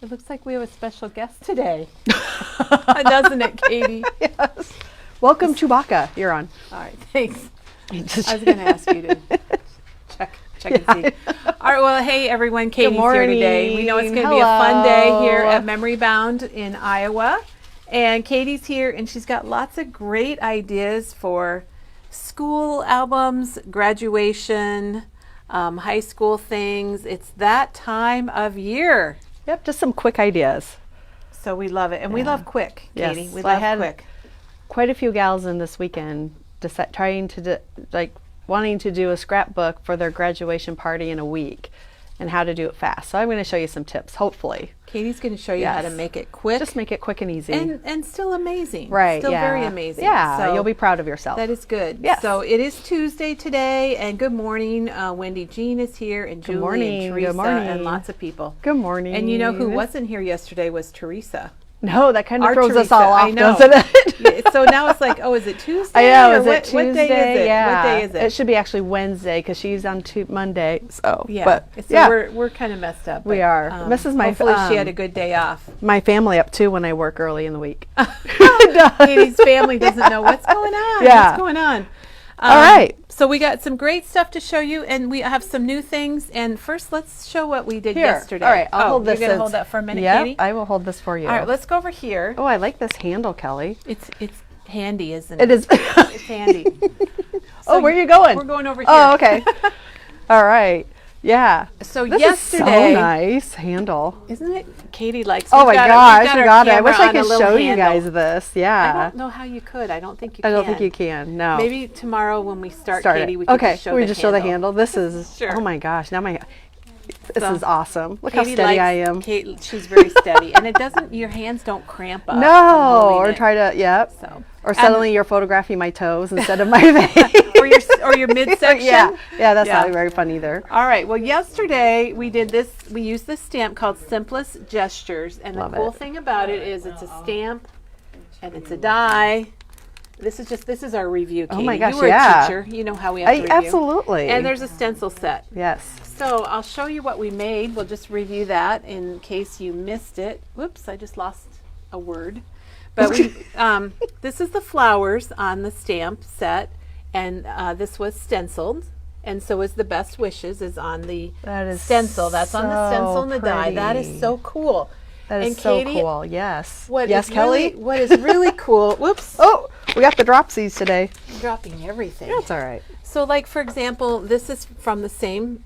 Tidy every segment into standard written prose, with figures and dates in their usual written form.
It looks like we have a special guest today. Doesn't it, Katie? Yes. Welcome, Chewbacca. You're on. All right, thanks. I was going to ask you to check and see. All right, well, hey, everyone. Katie's here today. We know it's going to be a fun day here at Memory Bound in Iowa. And Katie's here, and she's got lots of great ideas for school albums, graduation, high school things. It's that time of year. Yep, just some quick ideas. So we love it. And we love quick, Katie. Yes. We So love I had quick. quite a few gals in this weekend wanting to do a scrapbook for their graduation party in a week and how to do it fast. So I'm going to show you some tips, hopefully. Katie's going to show you how to make it quick. Just make it quick and easy. And still amazing. Right, Still very amazing. Yeah, so you'll be proud of yourself. that is good. Yes. So it is Tuesday today, and good morning. Wendy Jean is here, and Julie morning, and good Teresa, morning. and lots of people. Good morning. And you know who wasn't here yesterday was Teresa. No, that kind of Our throws us Teresa, all I off, know. doesn't it? Yeah, so now it's like, oh, is it Tuesday? I know, or is it Tuesday? What day is it? Yeah. What day is it? It should be actually Wednesday because she's on Monday. So, Yeah, but, so yeah. we're kind of messed up. We but, are. This is my hopefully she had a good day off. my family up too when I work early in the week. Katie's family doesn't know what's going on. Yeah. What's going on? All right. So we got some great stuff to show you, and we have some new things. And first, let's show what we did yesterday. All right, I'll hold this. You're gonna hold that for a minute, Yep, Katie? I will hold this for you. All right, let's go over here. Oh, I like this handle, Kelly. It's handy, isn't it? It is. It's handy. Oh, where are you going? We're going over here. Oh, okay. All right. Yeah. So This yesterday, is so nice handle. isn't it? Katie likes. Oh we've my got gosh, our we got it. I camera wish I on a could little show you handle. guys this. I Yeah. don't know how you could. I don't think you I can. don't think you can. No. Maybe tomorrow when we start Start Katie, it. we can Okay. just show we the just handle. show the handle. This is. Sure. Oh my gosh. Now this So, is awesome. Look Katie how steady I likes- am. Kate, she's very steady, and it doesn't. Your hands don't cramp up. from No, holding or it. try to. Yep. So. Or suddenly you're photographing my toes instead of my face. or your midsection. Yeah, that's Yeah. not very fun either. All right. Well, yesterday we did this. We used this stamp called Simplest Gestures, and Love the cool it. thing about it is it's a stamp, and it's a die. This is our review, Katie. Oh my gosh, you were yeah. a teacher. You know how we have to review. Absolutely. And there's a stencil set. Yes. So I'll show you what we made. We'll just review that in case you missed it. Whoops, I just lost a word. But we, this is the flowers on the stamp set, and this was stenciled, and so is the Best Wishes is on the That is stencil. That's on the stencil and the die. That is pretty. so cool. That is and so Katie, cool. Yes. What yes, is Kelly? really, what is really cool? Whoops, Oh, we got the dropsies today. I'm dropping everything. That's all right. So, like for example, this is from the same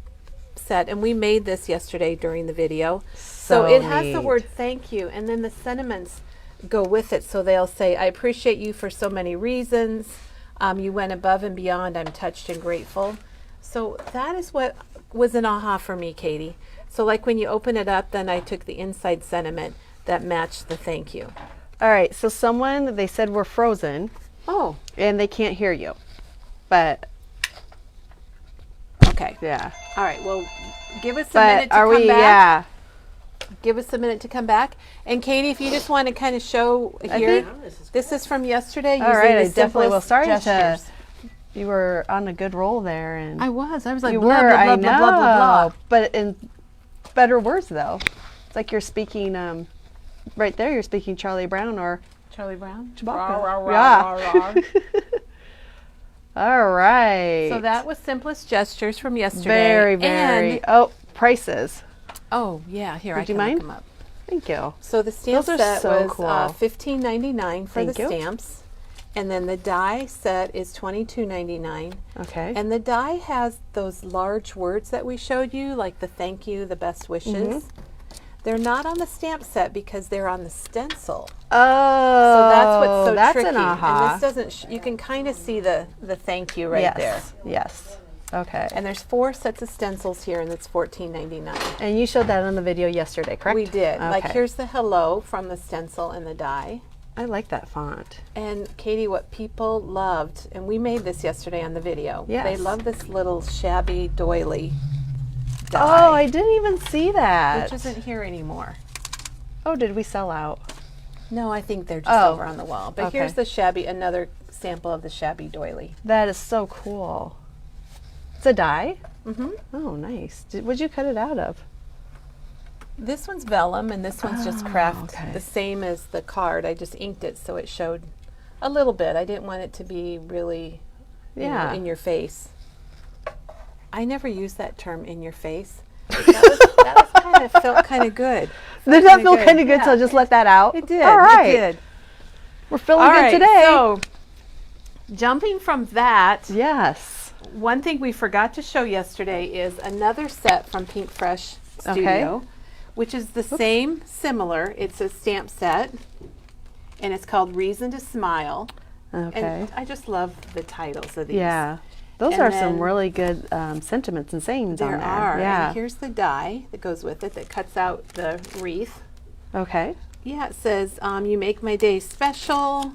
set, and we made this yesterday during the video. So it has the neat. word thank you, and then the sentiments go with it. So they'll say, I appreciate you for so many reasons. You went above and beyond. I'm touched and grateful. So that is what was an aha for me, Katie. So like when you open it up, then I took the inside sentiment that matched the thank you. All right. So they said we're frozen Oh, and they can't hear you. But okay. yeah. All right. Well, give us a But minute to are come we? back. Yeah. Give us a minute to come back. And Katie, if you just want to kind of show here, this is from yesterday. All using right. the I definitely will. simplest Sorry gestures. You were on a good roll there, and I was like, you blah, were. blah, blah, I blah, know. blah, blah, blah. But in better words, though, it's like you're speaking. Right there, you're speaking Charlie Brown or Charlie Brown? Chewbacca. Rah, rah, Yeah. rah, rah, rah. All right. So that was Simplest Gestures from yesterday. very, very. And, Oh, prices. oh, yeah. Here, I Would can you mind? look them up. Thank you. So the stamp Those are set so was cool. $15.99 for Thank the you. stamps. And then the die set is $22.99. Okay. And the die has those large words that we showed you, like the thank you, the best wishes. Mm-hmm. They're not on the stamp set because they're on the stencil. Oh, So that's what's so that's tricky. an aha. And this doesn't, you can kind of see the thank you right yes. there. Yes. Okay. And there's 4 sets of stencils here, and it's $14.99. And you showed that on the video yesterday, correct? We did. Like Okay. here's the hello from the stencil and the die. I like that font. And Katie, what people loved, and we made this yesterday on the video. Yes. They love this little shabby doily die, Oh, I didn't even see that. which isn't here anymore. Oh, did we sell out? No, I think they're just Oh, over on the wall. But okay. here's the shabby, another sample of the shabby doily. That is so cool. It's a die? Mm-hmm. Oh, nice. What'd you cut it out of? This one's vellum, and this one's just craft, the same as the card. I just inked it so it showed a little bit. I didn't want it to be really you know, in your face. I never used that term, in your face. That was kind of felt kind of good. Did that feel kind of good? So just let that out. It did. All right. It did. We're feeling good today. So jumping from that, yes. One thing we forgot to show yesterday is another set from Pink Fresh Studio, which is the same, similar. It's a stamp set, and it's called Reason to Smile. Okay. And I just love the titles of these. Yeah. Those are some really good sentiments and sayings on there. There are. Yeah. And here's the die that goes with it that cuts out the wreath. Okay. Yeah, it says, you make my day special.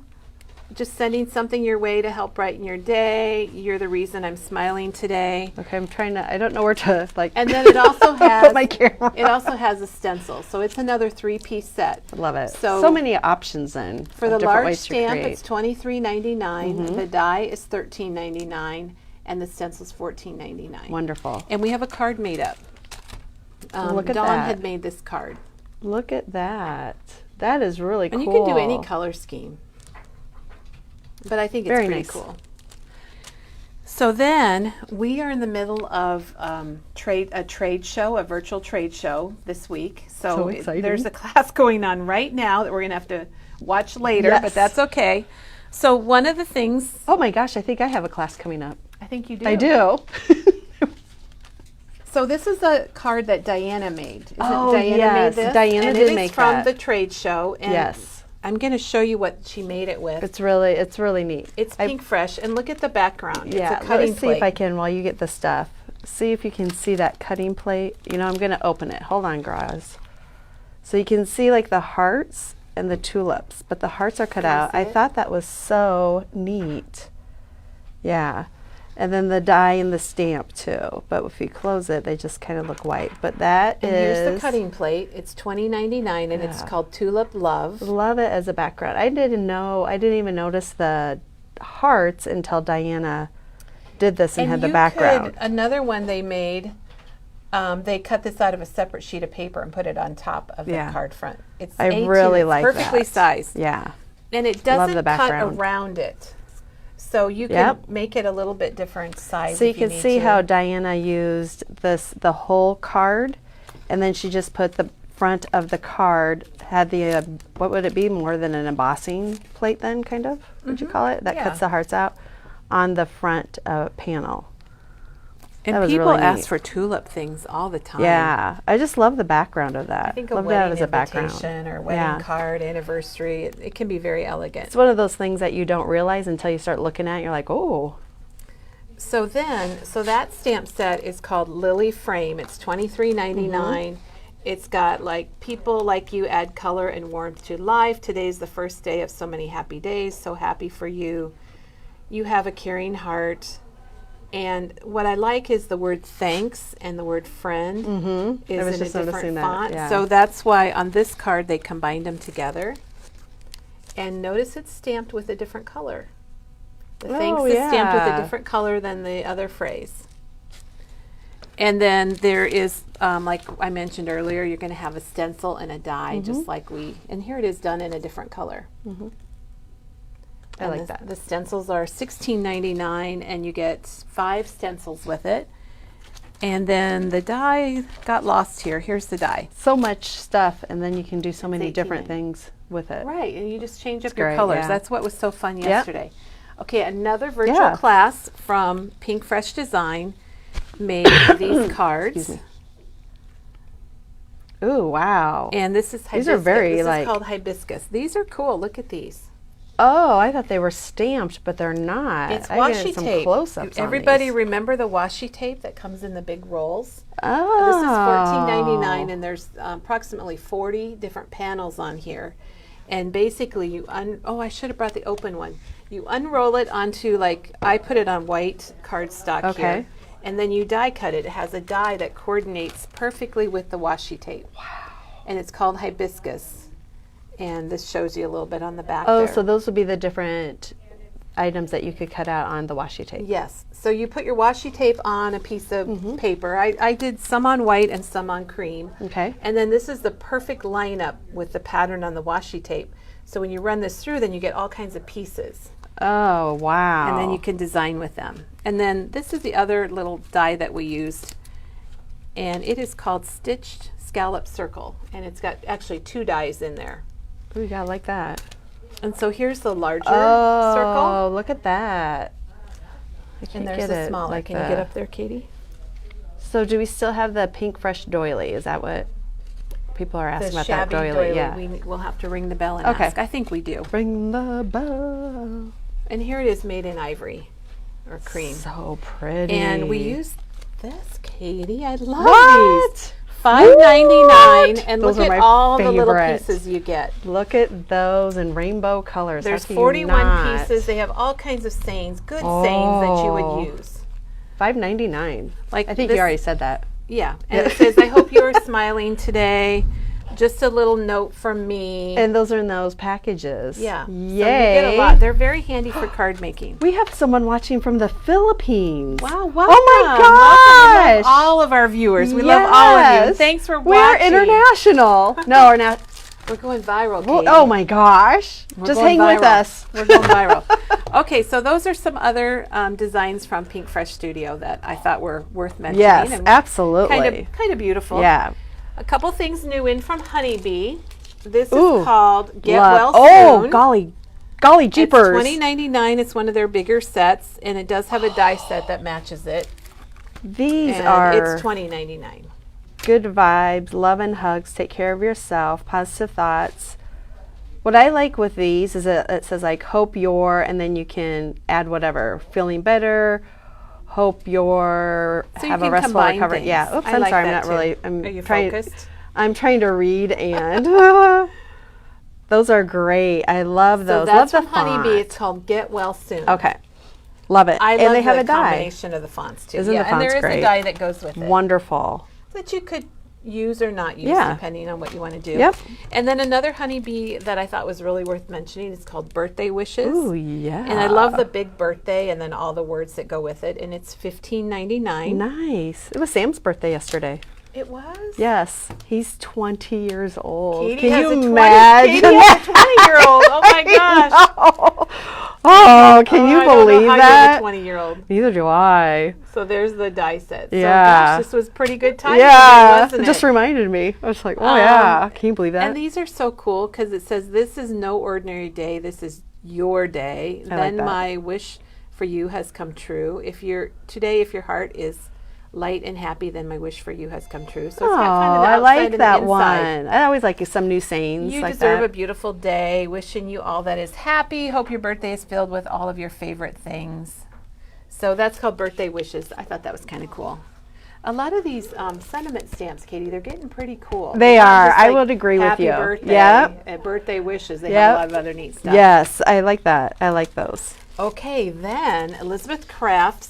Just sending something your way to help brighten your day. You're the reason I'm smiling today. Okay, I'm trying to, I don't know where to like. And then it also has, put my camera. It also has a stencil. So it's another 3-piece set. I love it. So many options then. For the large stamp, it's $23.99. The die is $13.99. And the stencil's $14.99. Wonderful. And we have a card made up. Look at Dawn that. had made this card. Look at that. That is really cool. And you can do any color scheme. But I think it's pretty cool. So then we are in the middle of a trade show, a virtual trade show this week. So there's a class going on right now that we're going to have to watch later, but that's okay. So one of the things... Oh my gosh, I think I have a class coming up. I think you do. I do. So this is a card that Diana made. Diana made this? Diana did make that. It's from the trade show. And I'm going to show you what she made it with. It's really neat. It's Pink Fresh, and look at the background. Yeah, it's a cutting let's see if I can, while you get the stuff, see if you can see that cutting plate. You know, I'm going to open it. Hold on, guys. So you can see like the hearts and the tulips, but the hearts are cut out. I thought that was so neat. Yeah. And then the die and the stamp too. But if you close it, they just kind of look white. But that is... here's the cutting plate. It's $20.99, and it's called Tulip Love. Love it as a background. I didn't even notice the hearts until Diana did this and had the background. Another one they made, they cut this out of a separate sheet of paper and put it on top of the card front. It's perfectly sized. Yeah. And it doesn't cut around it. So you can make it a little bit different size. So you can see how Diana used the whole card, and then she just put the front of the card, had the, what would it be, more than an embossing plate then, kind of, would you call it? That cuts the hearts out on the front panel. And people ask for tulip things all the time. Yeah, I just love the background of that. I think a love wedding that as a background. Or wedding card, anniversary, it can be very elegant. It's one of those things that you don't realize until you start looking at it. You're like, oh. So that stamp set is called Lily Frame. It's $23.99. It's got like, people like you add color and warmth to life. Today's the first day of so many happy days. So happy for you. You have a caring heart. And what I like is the word thanks and the word friend is in a different font. So that's why on this card they combined them together. And notice it's stamped with a different color. The thanks is stamped with a different color than the other phrase. And then there is, like I mentioned earlier, you're going to have a stencil and a die, just like and here it is done in a different color. I like that. The stencils are $16.99, and you get 5 stencils with it. And then the die got lost here. Here's the die. So much stuff, and then you can do so many different things with it. Right, and you just change up your colors. That's what was so fun yesterday. Okay, another virtual Yeah. class from Pink Fresh Design made these cards. Excuse me. Ooh, wow. And this is hibiscus. These are very this like is called hibiscus. These are cool. Look at these. Oh, I thought they were stamped, but they're not. It's I washi get some tape. close-ups on Everybody these. remember the washi tape that comes in the big rolls? Oh. This is $14.99, and there's approximately 40 different panels on here. And basically, you I should have brought the open one. You unroll it onto, like, I put it on white cardstock here. And then you die cut it. It has a die that coordinates perfectly with the washi tape. Wow. And it's called hibiscus. And this shows you a little bit on the back Oh, there. so those would be the different items that you could cut out on the washi tape. Yes. So you put your washi tape on a piece of paper. I did some on white and some on cream. Okay. And then this is the perfect lineup with the pattern on the washi tape. So when you run this through, then you get all kinds of pieces. Oh, wow. And then you can design with them. And then this is the other little die that we used. And it is called Stitched Scallop Circle. And it's got actually 2 dies in there. Ooh, yeah, I like that. And so here's the larger circle. circle. Oh, look at that. And there's the smaller. Like can you get up there, Katie? So do we still have the pink fresh doily? Is that what people are asking about, that doily? doily? Yeah. We'll have to ring the bell and ask. I think we do. Ring the bell. And here it is, made in ivory or cream. So pretty. And we used this, Katie. I love these. $5.99, and those look at all the little pieces you get. Look at those in rainbow colors. There's 41 pieces. They have all kinds of sayings, good sayings that you would use. $5.99. Like I think you already said that. Yeah, and it says, "I hope you are smiling today. Just a little note from me." And those are in those packages. Yeah. Yay. So you get a lot. They're very handy for card making. We have someone watching from the Philippines. Wow, welcome. Oh my gosh. We love all of our viewers. We love all of you. And thanks for We're watching. international. No, we're not. We're going viral, Katie. Oh my gosh. Just hang viral. with us. We're going viral. Okay, so those are some other designs from Pink Fresh Studio that I thought were worth mentioning. Yes, and absolutely. Kind of beautiful. Yeah. A couple things new in from Honeybee. This is called Get Well Soon. Oh, golly jeepers. It's $20.99. It's one of their bigger sets, and it does have a die set that matches it. These and are it's $20.99. good vibes, love and hugs, take care of yourself, positive thoughts. What I like with these is it says like hope you're, and then you can add whatever, feeling better, hope you're, so have you a restful recovery. Things. Yeah. Oops, I I'm like sorry. I'm that not too. really. Are you focused? I'm trying to read, and those are great. I love those. So that's love the from Honeybee. font. It's called Get Well Soon. Okay. Love it. I and love they have the a die. combination of the fonts too. Isn't the fonts and there is great? a die that goes with it. Wonderful. That you could use or not use depending on what you want to do. Yep. And then another Honeybee that I thought was really worth mentioning is called Birthday Wishes. Ooh, yeah. And I love the big birthday and then all the words that go with it. And it's $15.99. Nice. It was Sam's birthday yesterday. It was? Yes. He's 20 years old. Katie Can has you a imagine? Katie has a 20-year-old. Oh my gosh. Oh, can you believe I that? don't know how you're a 20-year-old. Neither do I. So there's the die set. So Yeah. gosh, this was pretty good timing, wasn't it just it? reminded me. I was like, oh yeah, can you believe that? And these are so cool because it says, "This is no ordinary day. This is your day. I Then like that. my wish for you has come true. If your heart is light and happy, then my wish for you has come true." So it's got kind of the I outside like and the that inside. one. I always like some new sayings You like deserve that. a beautiful day. Wishing you all that is happy. Hope your birthday is filled with all of your favorite things. So that's called Birthday Wishes. I thought that was kind of cool. A lot of these sentiment stamps, Katie, they're getting pretty cool. They They're not are. just I like would agree with happy you. Birthday, Yep. and birthday wishes. They Yep. have a lot of other neat stuff. Yes, I like that. I like those. Okay, then Elizabeth Crafts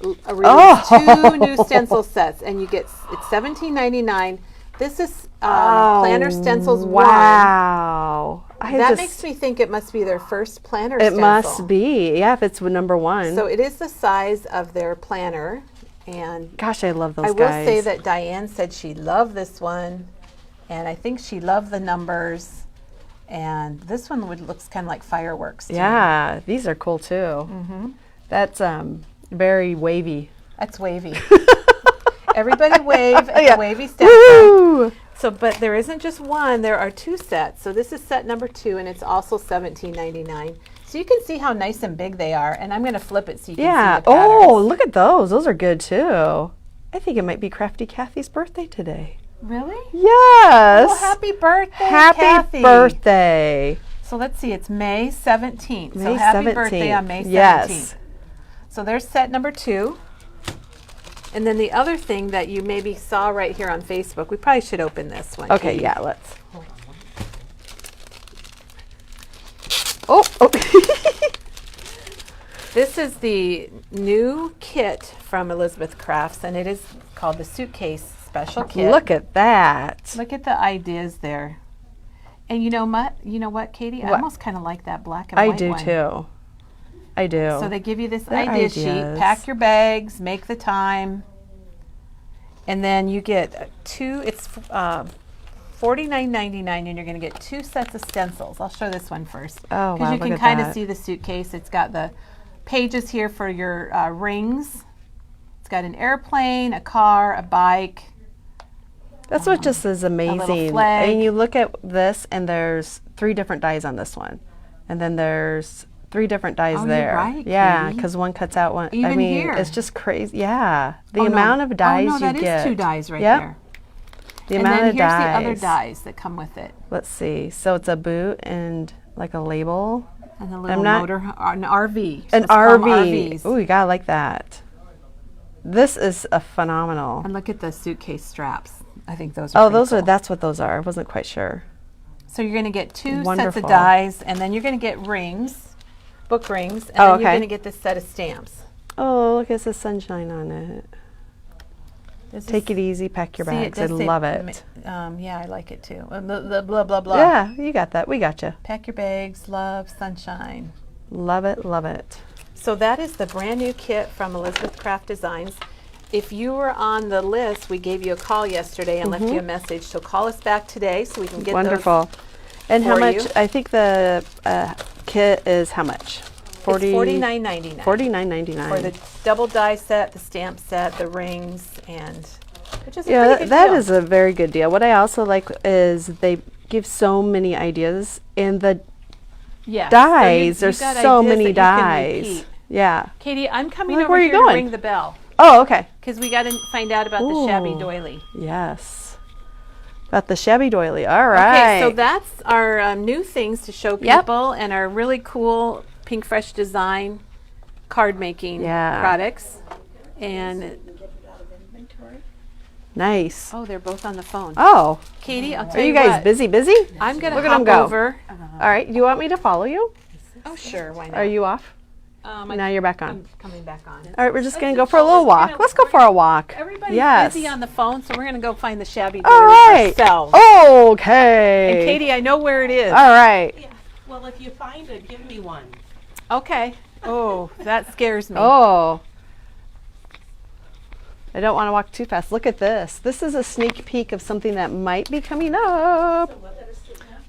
released 2 new stencil sets, and you get it's $17.99. This is Planner Stencils 1. Wow. That makes me think it must be their first planner It stencil. must be. Yeah, if it's number 1. So it is the size of their planner. And gosh, I love those I will guys. say that Diane said she loved this one. And I think she loved the numbers. And this one looks kind of like fireworks. Yeah, these are cool too. Mm-hmm. That's very wavy. That's wavy. Everybody wave at Yeah. the wavy stencil. Woo! So, but there isn't just one. There are 2 sets. So this is set number 2, and it's also $17.99. So you can see how nice and big they are. And I'm going to flip it so you can see the patterns. Oh, look at those. Those are good too. I think it might be Crafty Kathy's birthday today. Really? Yes. Well, happy birthday, Happy Kathy. birthday. So let's see, it's May 17th. So May happy birthday 17th. on May 17th. Yes. So there's set number 2. And then the other thing that you maybe saw right here on Facebook, we probably should open this one. Okay, Katie. yeah, let's. Oh. This is the new kit from Elizabeth Crafts, and it is called the Suitcase Special Kit. Look at that. Look at the ideas there. And you know what, Katie? I What? almost kind of like that black and I white do one. too. I do. So they give you this They're idea sheet. ideas. Pack your bags, make the time, and then you get two. It's $49.99, and you're going to get 2 sets of stencils. I'll show this one first. Oh, wow, because you look can at kind of that. see the suitcase. It's got the pages here for your rings. It's got an airplane, a car, a bike. That's what just is amazing. flag. And you look at this, and there's 3 different dies on this one, and then there's 3 different dies Oh, you're there. right, Yeah, Katie. because one cuts out one. I Even mean, here. it's just crazy. Yeah, the Oh, no. amount of dies oh, no, you that get. is 2 dies right Yep. there. The And amount then of here's dies. the other dies that come with it. Let's see. So it's a boot and like a label. And a little not- motor, an RV. An Let's call them RV. RVs. Oh, you gotta like that. This is a phenomenal. And look at the suitcase straps. I think those are Oh, those pretty are. cool. That's what those are. I wasn't quite sure. So you're going to get 2 sets Wonderful. of dies, and then you're going to get rings, book rings, and Oh, then you're okay. going to get this set of stamps. Oh, look, it says sunshine on it. Take it easy, pack your See, it bags. I does say love it. yeah, I like it too. The blah, blah, blah. Yeah, you got that. We got you. Pack your bags, love, sunshine. Love it, love it. So that is the brand new kit from Elizabeth Craft Designs. If you were on the list, we gave you a call yesterday and left you a message. So call us back today so we can get Wonderful. And how for much? you. I think the kit is how much? those. It's $49.99 $49.99. for the double die set, the stamp set, the rings, and which is a Yeah, pretty good that deal. is a very good deal. What I also like is they give so many ideas, and the Yeah, dies. So There's got so ideas many that you can dies. repeat. Yeah. Katie, I'm coming Like, over where are you here to going? ring the bell Oh, okay. because we got to find out about the shabby Ooh. doily. Yes. About the shabby doily. All right. Okay, so that's our new things to show Yep. people and our really cool Pink Fresh Design card making Yeah. products. And Nice. oh, they're both on the phone. Oh, Katie, I'll tell are you you guys what, busy? Busy? I'm gonna Look at 'em hop go. over. All right. Do you want me to follow you? Oh, sure, why not? Are you off? Now you're back on. I'm coming back on. All right, we're just going to Let's go for a little we're gonna- walk. Let's go for a walk. Everybody's Yes. busy on the phone, so we're gonna go find the shabby doily All right. ourselves. Okay. And Katie, I know where it is. All right. Yeah. Well, if you find it, give me one. Okay. Oh, that scares me. Oh. I don't want to walk too fast. Look at this. This is a sneak peek of something that might be coming up.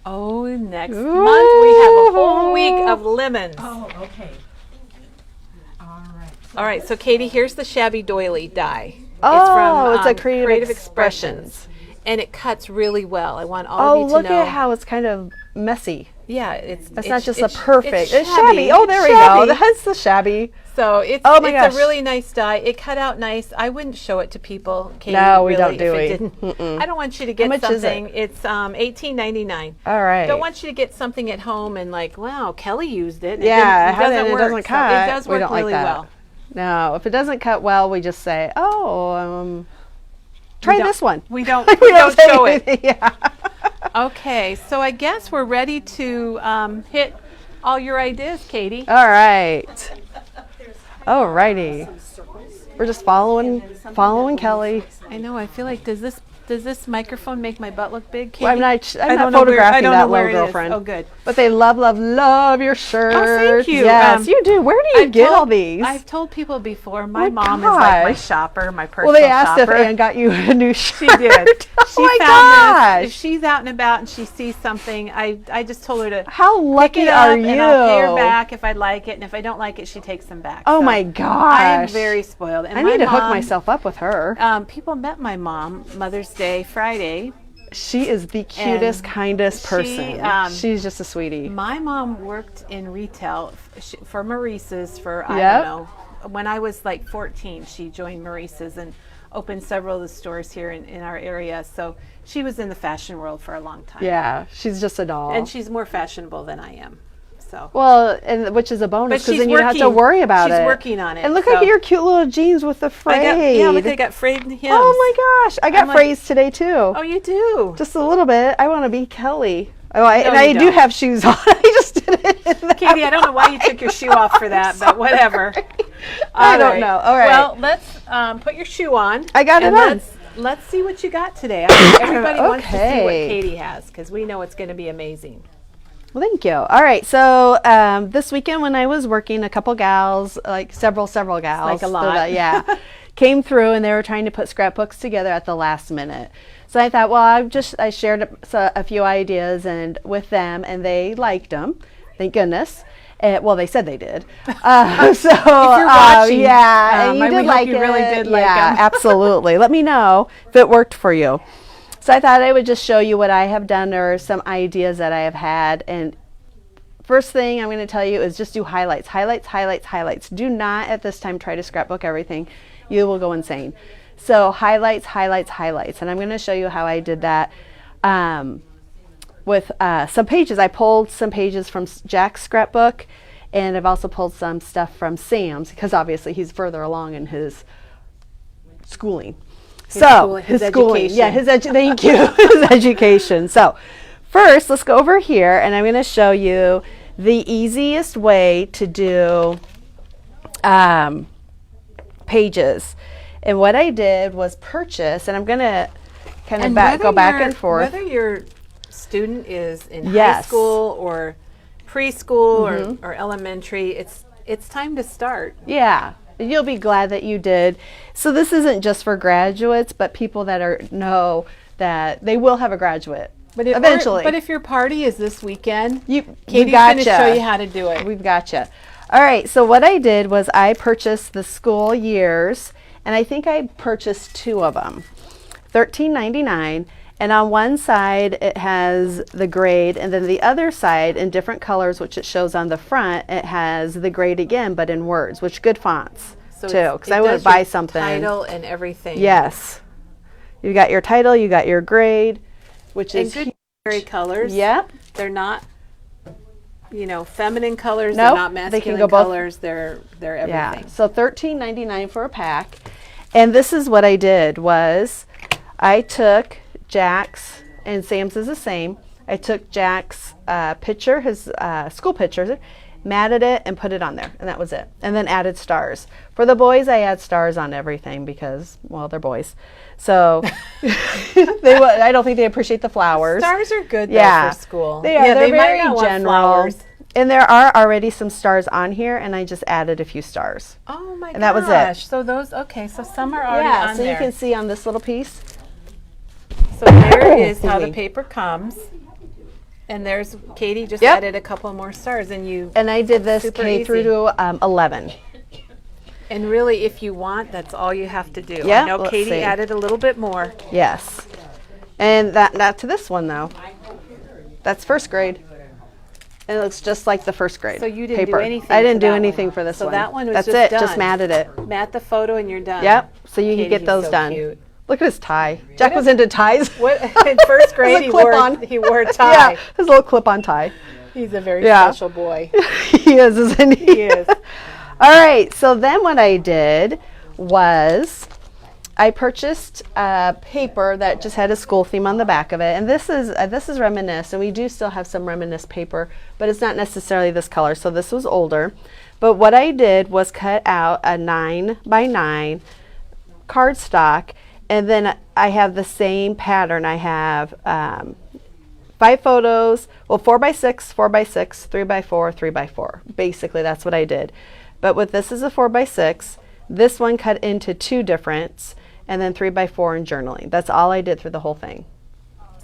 Oh, next month we have a whole week of lemons. Oh, okay. All right. All right, so Katie, here's the shabby doily die. Oh, it's a um, Creative Expressions. And it cuts really well. I want all Oh, of you to look know. at how it's kind of messy. Yeah, it's Not just it's, a perfect. It's shabby. Oh, It's there shabby. we go. That's the shabby. So it's Oh my it's gosh. a really nice die. It cut out nice. I wouldn't show it to people, Katie. No, we really, don't, do if we? it didn't. Mm-mm. I don't want you to get much is it? something. It's $18.99. All right. Don't want you to get something at home and like, wow, Kelly used it. Yeah, it how doesn't did it work. doesn't So cut. it does We work don't like really that. well. No, if it doesn't cut well, we just say, try don't- this one. We don't. We we don't say show it. anything. Yeah. Okay, so I guess we're ready to hit all your ideas, Katie. All right. All righty. We're just following Kelly. I know. I feel like does this microphone make my butt look big, Katie? Well, I'm not I not don't know where- photographing I don't that know where little it is. girlfriend. Oh, good. But they love your shirt. you. Yes, you do. Where do you I've get told- all these? I've told people before. My Oh, mom is like my gosh. shopper, my personal Well, they asked shopper. if Ann got you a new shirt. She did. Oh She my found this. If gosh. she's out and about and she sees something, I just told her to How pick lucky it up are you? and I'll pay her back if I like it, and if I don't like it, she takes them back. Oh So my gosh. I am very spoiled. And I my need to hook mom, myself up with her. People met my mom Mother's Day Friday. She is the cutest, kindest she, person. She's just a sweetie. My mom worked in retail for Maurice's for, I Yep. don't know, when I was like 14, she joined Maurice's and opened several of the stores here in our area. So she was in the fashion world for a long time. Yeah, she's just a doll. And she's more fashionable than I am. So. Well, and which is a bonus But because she's then you don't have to working- worry about she's it. working on it, And look so- at your cute little jeans with the frayed. Yeah, look, I got frayed hems. Oh my gosh, I got I'm like- frays today too. Oh, you do? Just a little bit. I want to be Kelly. Oh, and you I do don't. have shoes on. I just did it. In that Katie, I don't know why you took your shoe off for that, but whatever. I All don't right. know. All right. Well, let's put your shoe on. I got it and on. Let's see what you got today. Everybody wants to see what Okay. Katie has because we know it's going to be amazing. Well, thank you. All right. So this weekend when I was working, a couple gals, like several gals. Like a lot. Yeah. Came through and they were trying to put scrapbooks together at the last minute. So I thought, well, I shared a few ideas and with them and they liked them. Thank goodness. Well, they said they did. So if you're watching, yeah, and you did like you it. really did like yeah, them. absolutely. Let me know if it worked for you. So I thought I would just show you what I have done or some ideas that I have had. And first thing I'm going to tell you is just do highlights, highlights, highlights, highlights. Do not at this time try to scrapbook everything. You will go insane. So highlights, highlights, highlights. And I'm going to show you how I did that with some pages. I pulled some pages from Jack's scrapbook, and I've also pulled some stuff from Sam's because obviously he's further along in his schooling. His schooling. education. Yeah, thank you. His education. So first, let's go over here, and I'm going to show you the easiest way to do pages. And what I did was purchase, and I'm going to kind of go back and forth. Whether your student is in high Yes. school or preschool or elementary, it's time to start. Yeah, you'll be glad that you did. So this isn't just for graduates, but people that know that they will have a graduate eventually. But if your party is this weekend, Katie's Katie's going to show you how to do it. We've got you. All right, so what I did was I purchased the school years, and I think I purchased 2 of them, $13.99. And on one side, it has the grade, and then the other side, in different colors, which it shows on the front, it has the grade again, but in words, which good fonts, too, because I wouldn't buy something. Title and everything. Yes. You got your title, you got your grade, which is good colors. Yep. They're not, feminine colors. Nope, They're not masculine they can go both. colors. They're everything. Yeah. So $13.99 for a pack. And this is what I did was I took Jack's, and Sam's is the same. I took Jack's picture, his school picture, matted it and put it on there, and that was it. And then added stars. For the boys, I add stars on everything because, well, they're boys. So I don't think they appreciate the flowers. Stars are good though for school. They are. Yeah, They're they very might not want general. flowers. And there are already some stars on here, and I just added a few stars. Oh my gosh. And that was it. So so some are already on so there. you can see on this little piece. So there is how the paper comes. And there's Katie just added a couple more stars, and I did this K through to 11. And really, if you want, that's all you have to do. Yeah, I know Katie added a little bit more. Yes. And not to this one though. That's first grade. And it looks just like the first grade. So you didn't paper. do anything. I didn't to do that anything one. for this so one. So that one was That's just it. done. Just matted it. Mat the photo and you're done. Yep. So you Katie, can get those so done. Cute. Look at his tie. Jack was into ties. What in first grade he wore a tie. Yeah, his little clip-on tie. He's a very special boy. He is, isn't he? He is. All right. So then what I did was I purchased paper that just had a school theme on the back of it, and this is Reminisce, and we do still have some Reminisce paper, but it's not necessarily this color. So this was older, but what I did was cut out a 9x9 cardstock, and then I have the same pattern. I have 5 photos, well 4x6, 4x6, 3x4, 3x4. Basically, that's what I did. But with this is a 4x6. This one cut into 2 differents, and then 3x4 in journaling. That's all I did through the whole thing.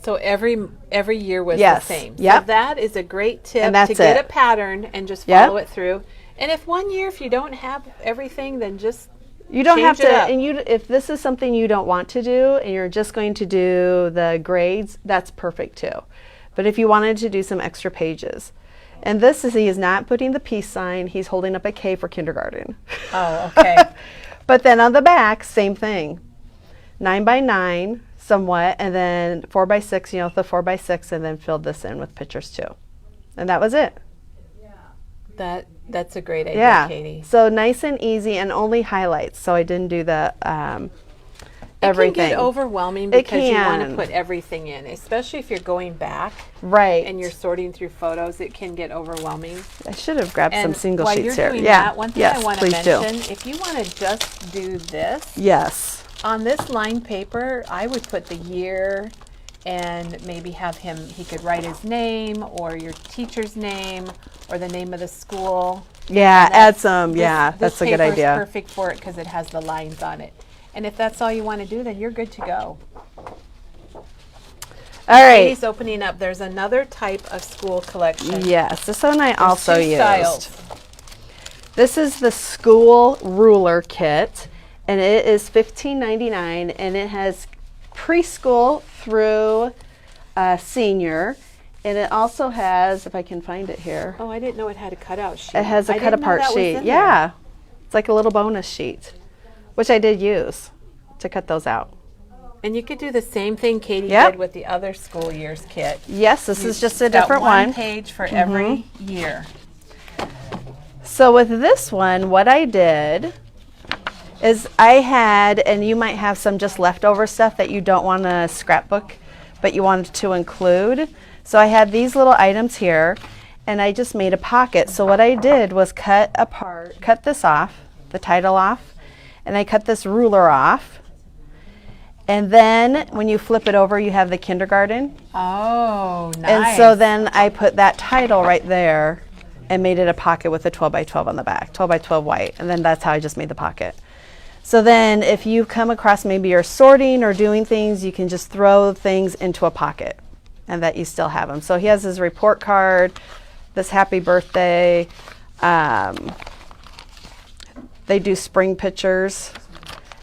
So every year was the same. Yep. So that is a great tip And to get a pattern and just follow it through. And if one year, if you don't have everything, then just you don't have change to. it up. And if this is something you don't want to do, and you're just going to do the grades, that's perfect too. But if you wanted to do some extra pages, and this is, he is not putting the peace sign. He's holding up a K for kindergarten. Oh, okay. But then on the back, same thing. 9x9 somewhat, and then 4x6, the 4x6, and then filled this in with pictures too. And that was it. That's a great idea, Katie. So nice and easy, and only highlights. So I didn't do the everything. It can get overwhelming because you want to put everything in, especially if you're going back. Right. And you're sorting through photos. It can get overwhelming. I should have grabbed some single while sheets you're here. doing Yeah. that, one thing I want to mention, if you want to just do this, yes. on this lined paper, I would put the year and maybe have him, he could write his name or your teacher's name or the name of the school. Yeah, add some. That's a good idea. This paper is perfect for it because it has the lines on it. And if that's all you want to do, then you're good to go. All right. Katie's opening up. There's another type of school collection. Yes, this one I also used. Styles. This is the school ruler kit, and it is $15.99, and it has preschool through senior, and it also has, if I can find it here. Oh, I didn't know it had a cutout sheet. It has a cut apart sheet. Yeah, it's like a little bonus sheet, which I did use to cut those out. And you could do the same thing Katie did with the other school year's kit. Yes, this is just a different one page for every year. So with this one, what I did is I had, and you might have some just leftover stuff that you don't want to scrapbook, but you wanted to include. So I had these little items here, and I just made a pocket. So what I did was cut this off, the title off, and I cut this ruler off. And then when you flip it over, you have the kindergarten. Oh, nice. And so then I put that title right there and made it a pocket with a 12 by 12 on the back, 12 by 12 white. And then that's how I just made the pocket. So then if you come across, maybe you're sorting or doing things, you can just throw things into a pocket and that you still have them. So he has his report card, this happy birthday. They do spring pictures.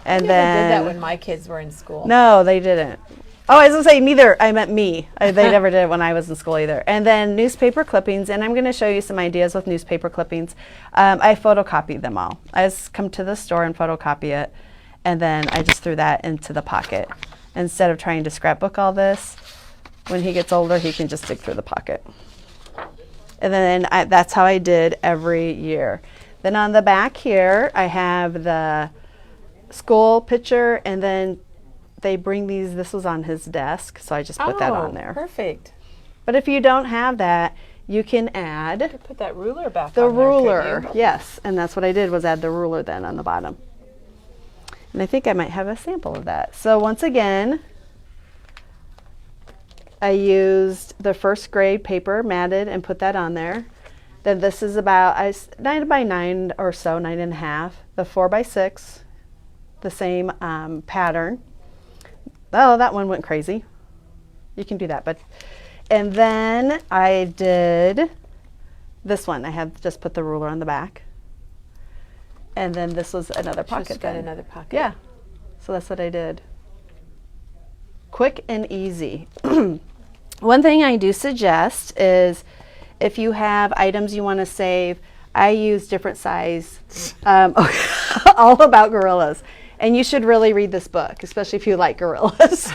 And then did that when my kids were in school. No, they didn't. Oh, I was going to say neither. I meant me. They never did it when I was in school either. And then newspaper clippings, and I'm going to show you some ideas with newspaper clippings. I photocopied them all. I just come to the store and photocopy it, and then I just threw that into the pocket. Instead of trying to scrapbook all this, when he gets older, he can just dig through the pocket. And then that's how I did every year. Then on the back here, I have the school picture, and then they bring these, this was on his desk, so I just put that on there. Perfect. But if you don't have that, you can add you could put that ruler back the on there, ruler. Yes, and that's what I did, was add the ruler then on the bottom. And I think I might have a sample of that. So once again, I used the first grade paper, matted, and put that on there. Then this is about 9 by 9 or so, 9.5. The 4 by 6. The same pattern. Oh, that one went crazy. You can do that, and then I did this one. I had just put the ruler on the back, and then this was another pocket. Just got another pocket. Yeah, so that's what I did. Quick and easy. One thing I do suggest is if you have items you want to save, I use different size. All about gorillas. And you should really read this book, especially if you like gorillas.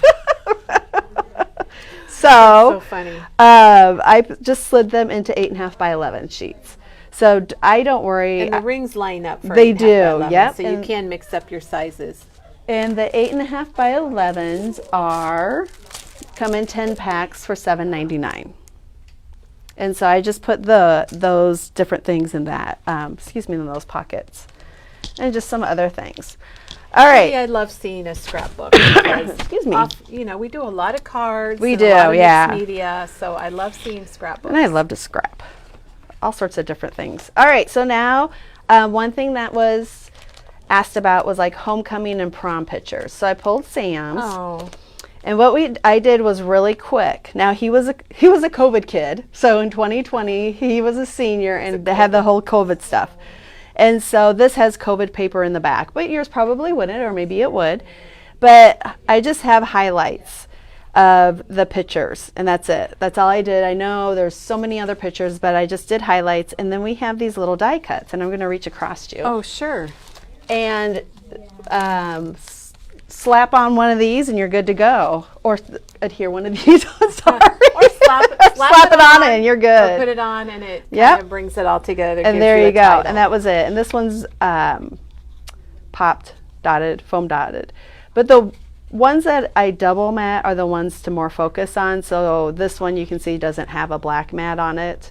So funny. I just slid them into 8.5 by 11 sheets. So I don't worry. And the rings line up for they 8.5 do, by 11, yep. So you can mix up your sizes. And the 8.5 by 11s come in 10 packs for $7.99. And so I just put those different things in that, in those pockets, and just some other things. All right. I love seeing a scrapbook. Because Excuse me. We do a lot of cards. We and do, a lot of yeah. mixed media, so I love seeing scrapbooks. And I love to scrap. All sorts of different things. All right, so now one thing that was asked about was like homecoming and prom pictures. So I pulled Sam's. Oh. And what I did was really quick. Now he was a COVID kid, so in 2020 he was a senior and had the whole COVID stuff. And so this has COVID paper in the back, but yours probably wouldn't, or maybe it would. But I just have highlights of the pictures, and that's it. That's all I did. I know there's so many other pictures, but I just did highlights, and then we have these little die cuts, and I'm going to reach across to you. Oh, sure. And slap on one of these and you're good to go. Or adhere one of these. Sorry. Or slap it on it and you're good. Or put it on and it kind of brings it all together. And there you go. And that was it. And this one's popped, dotted, foam dotted. But the ones that I double mat are the ones to more focus on. So this one you can see doesn't have a black mat on it.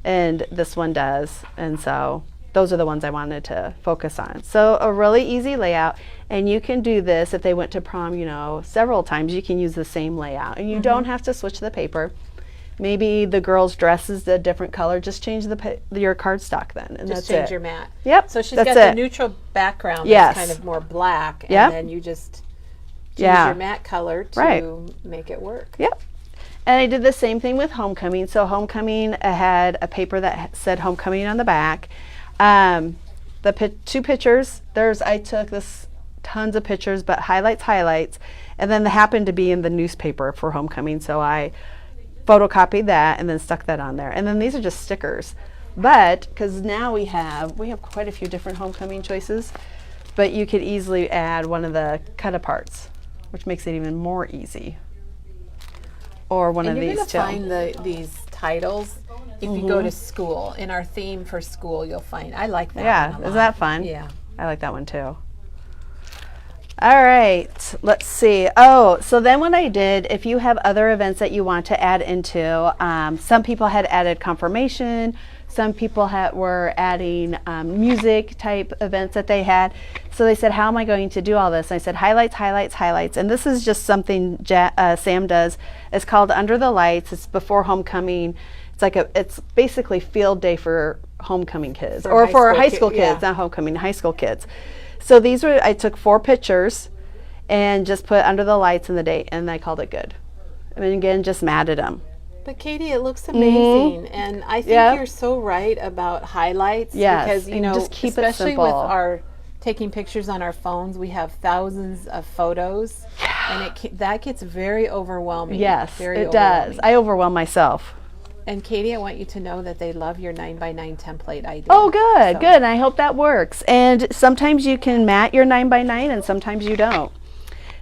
And this one does. And so those are the ones I wanted to focus on. So a really easy layout, and you can do this if they went to prom, you know, several times. You can use the same layout, and you don't have to switch the paper. Maybe the girl's dress is a different color. Just change your cardstock then, and Just that's change it. your mat. Yep. So she's that's got it. the neutral background Yes. that's kind of more black, and Yep. then you just choose Yeah. your matte color to Right. make it work. Yep. And I did the same thing with homecoming. So homecoming, I had a paper that said homecoming on the back. The two pictures, I took tons of pictures, but highlights, and then they happened to be in the newspaper for homecoming, so I photocopied that and then stuck that on there. And then these are just stickers, but because now we have quite a few different homecoming choices, but you could easily add one of the cut aparts, which makes it even more easy. Or one of these too. You're going to find these titles if you go to school. In our theme for school, you'll find. I like that. Yeah, one a isn't lot. that fun? Yeah. I like that one too. All right, let's see. Oh, so then what I did, if you have other events that you want to add into, some people had added confirmation, some people were adding music type events that they had. So they said, how am I going to do all this? And I said, highlights. And this is just something Sam does. It's called Under the Lights. It's before homecoming. It's basically field day for homecoming kids, or for high school kids, not homecoming, high school kids. So I took 4 pictures and just put under the lights and the date, and I called it good. And again, just matted them. But Katie, it looks amazing, and I think you're so right about highlights. Yes, because and just keep it especially simple. with our taking pictures on our phones, we have thousands of photos, and that gets very overwhelming. Yes, very it does. I overwhelm myself. And Katie, I want you to know that they love your 9x9 template idea. Oh, good, good. I hope that works. And sometimes you can mat your 9x9, and sometimes you don't.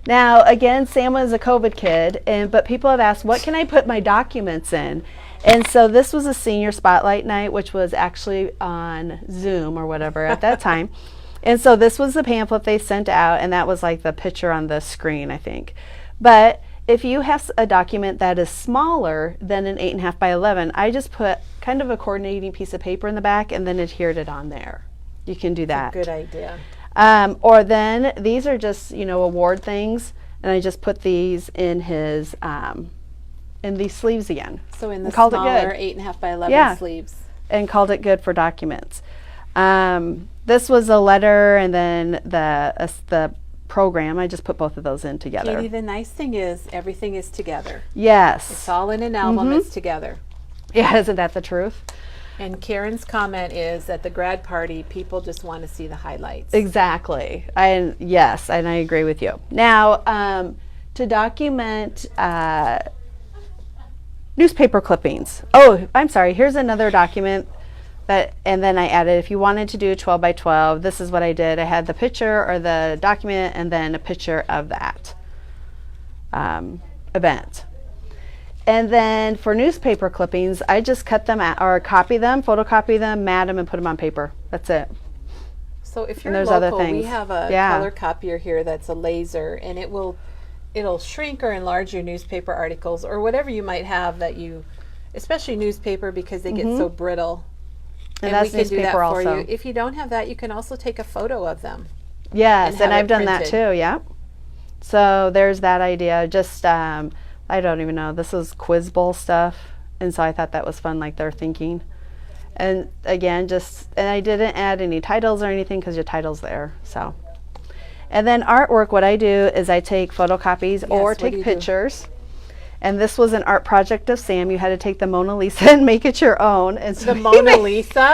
Now, again, Sam was a COVID kid, but people have asked, what can I put my documents in? And so this was a senior spotlight night, which was actually on Zoom or whatever at that time. And so this was the pamphlet they sent out, and that was like the picture on the screen, I think. But if you have a document that is smaller than an 8.5 by 11, I just put kind of a coordinating piece of paper in the back and then adhered it on there. You can do that. Good idea. Or then these are just, award things, and I just put these in his in these sleeves again. So in the smaller 8.5 by 11 sleeves. And called it good for documents. This was a letter, and then the program. I just put both of those in together. Katie, the nice thing is everything is together. Yes. It's all in an album. It's together. Yeah, isn't that the truth? And Karen's comment is at the grad party, people just want to see the highlights. Exactly. Yes, and I agree with you. Now, to document newspaper clippings. Oh, I'm sorry. Here's another document and then I added, if you wanted to do a 12 by 12, this is what I did. I had the picture or the document and then a picture of that event. And then for newspaper clippings, I just cut them out, or copy them, photocopy them, mat them, and put them on paper. That's it. So if you're there's local, other things. we have a color copier here that's a laser, and it'll shrink or enlarge your newspaper articles or whatever you might have that especially newspaper, because they get so brittle. And that's we can do that newspaper for also. you. If you don't have that, you can also take a photo of them. Yes, and have I've it done that printed. too, yeah. So there's that idea. Just, I don't even know, this is quiz bowl stuff. And so I thought that was fun, like they're thinking. And again, and I didn't add any titles or anything because your title's there, so. And then artwork, what I do is I take photocopies or what do take you do? pictures. And this was an art project of Sam. You had to take the Mona Lisa and make it your own. And so The Mona Lisa?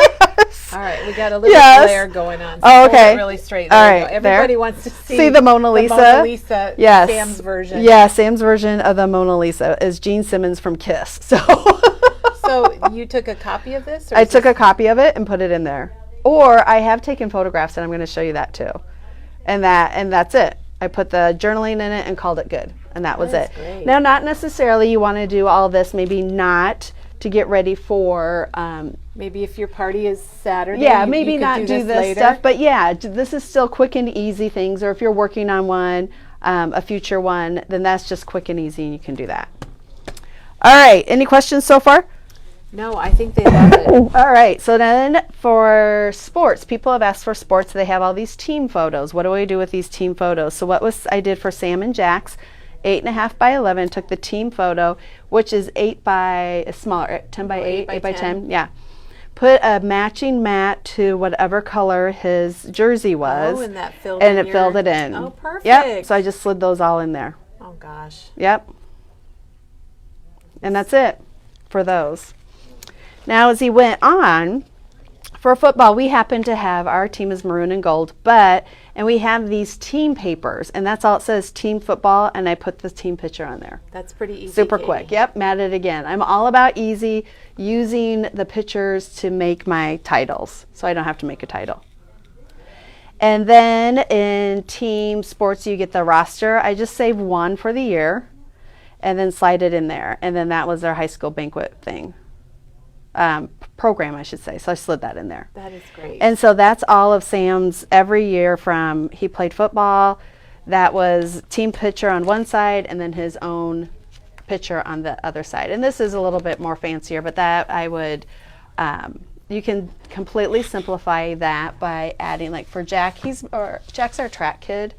All right, we got a little glare going on. So Oh, okay. hold it really straight. There All we right, go. Everybody there. wants to See the Mona Lisa? The Mona Lisa, Yes. Sam's version. Yeah, Sam's version of the Mona Lisa is Gene Simmons from Kiss. So So you took a copy of this? Or I took a copy of it and put it in there. Or I have taken photographs, and I'm going to show you that too. And that's it. I put the journaling in it and called it good. And that was it. Great. Now, not necessarily you want to do all this, maybe not to get ready for Maybe if your party is Saturday. yeah, you maybe could not do this later. stuff, but yeah, this is still quick and easy things. Or if you're working on one, a future one, then that's just quick and easy, and you can do that. All right, any questions so far? No, I think they love it. All right, so then for sports, people have asked for sports. They have all these team photos. What do I do with these team photos? So I did for Sam and Jack's 8.5 by 11, took the team photo, which is 8 by, smaller, 10 by 8, 8 by 10, yeah. Put a matching mat to whatever color his jersey was. Oh, and that filled and it filled it in. Oh, perfect. Yep, so I just slid those all in there. Oh, gosh. Yep. And that's it for those. Now, as he went on, for football, we happen to have, our team is maroon and gold, and we have these team papers, and that's all it says, team football, and I put the team picture on there. That's pretty easy, Super Katie. quick. Yep, matted again. I'm all about easy, using the pictures to make my titles, so I don't have to make a title. And then in team sports, you get the roster. I just saved one for the year, and then slide it in there, and then that was their high school banquet thing. Program, I should say. So I slid that in there. That is great. And so that's all of Sam's every year from he played football. That was team picture on one side and then his own picture on the other side. And this is a little bit more fancier, but that I would, you can completely simplify that by adding, like for Jack, Jack's our track kid.